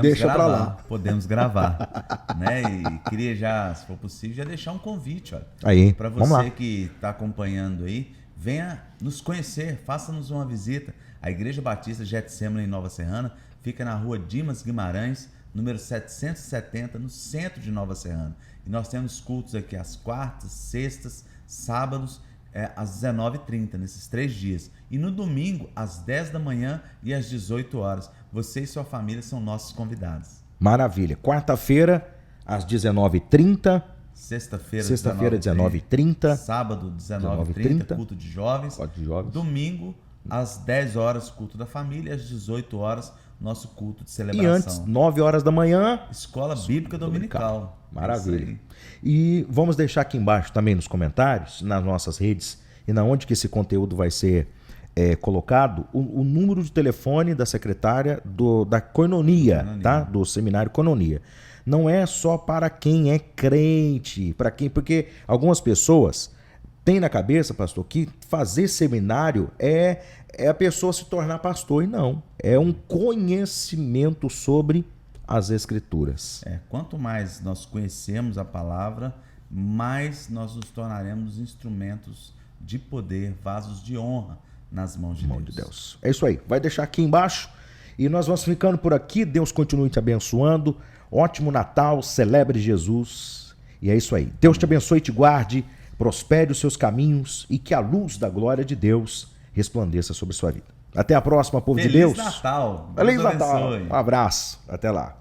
Deixa pra lá. Podemos gravar, né? E queria já, se for possível, já deixar um convite, olha, Aí, para vamos lá. você que está acompanhando aí, venha nos conhecer, faça-nos uma visita. A Igreja Batista Getsemane em Nova Serrana fica na rua Dimas Guimarães, número 770, no centro de Nova Serrana. E nós temos cultos aqui às quartas, sextas, sábados, às 19h30, nesses 3 dias. E no domingo, às 10 da manhã e às 18 horas. Você e sua família são nossos convidados. Maravilha. Quarta-feira, às 19h30. Sexta-feira, 19h30. Sábado, 19h30, culto de jovens. Domingo, às 10 horas, culto da família. Às 18 horas, nosso culto de celebração. E antes, 9 horas da manhã... Escola Bíblica Dominical. Maravilha. E vamos deixar aqui embaixo também nos comentários, nas nossas redes, e na onde que esse conteúdo vai ser colocado, o número de telefone da secretária da Coinonia, tá? Do Seminário Coinonia. Não é só para quem é crente, porque algumas pessoas têm na cabeça, pastor, que fazer seminário é a pessoa se tornar pastor, e não. É um conhecimento sobre as Escrituras. Quanto mais nós conhecemos a palavra, mais nós nos tornaremos instrumentos de poder, vasos de honra nas mãos de Deus. É isso aí. Vai deixar aqui embaixo e nós vamos ficando por aqui. Deus continue te abençoando. Ótimo Natal, celebre Jesus. E é isso aí. Deus te abençoe e te guarde, prospere os seus caminhos e que a luz da glória de Deus resplandeça sobre a sua vida. Até a próxima, povo de Deus. Feliz Natal. Feliz Natal. Um abraço. Até lá.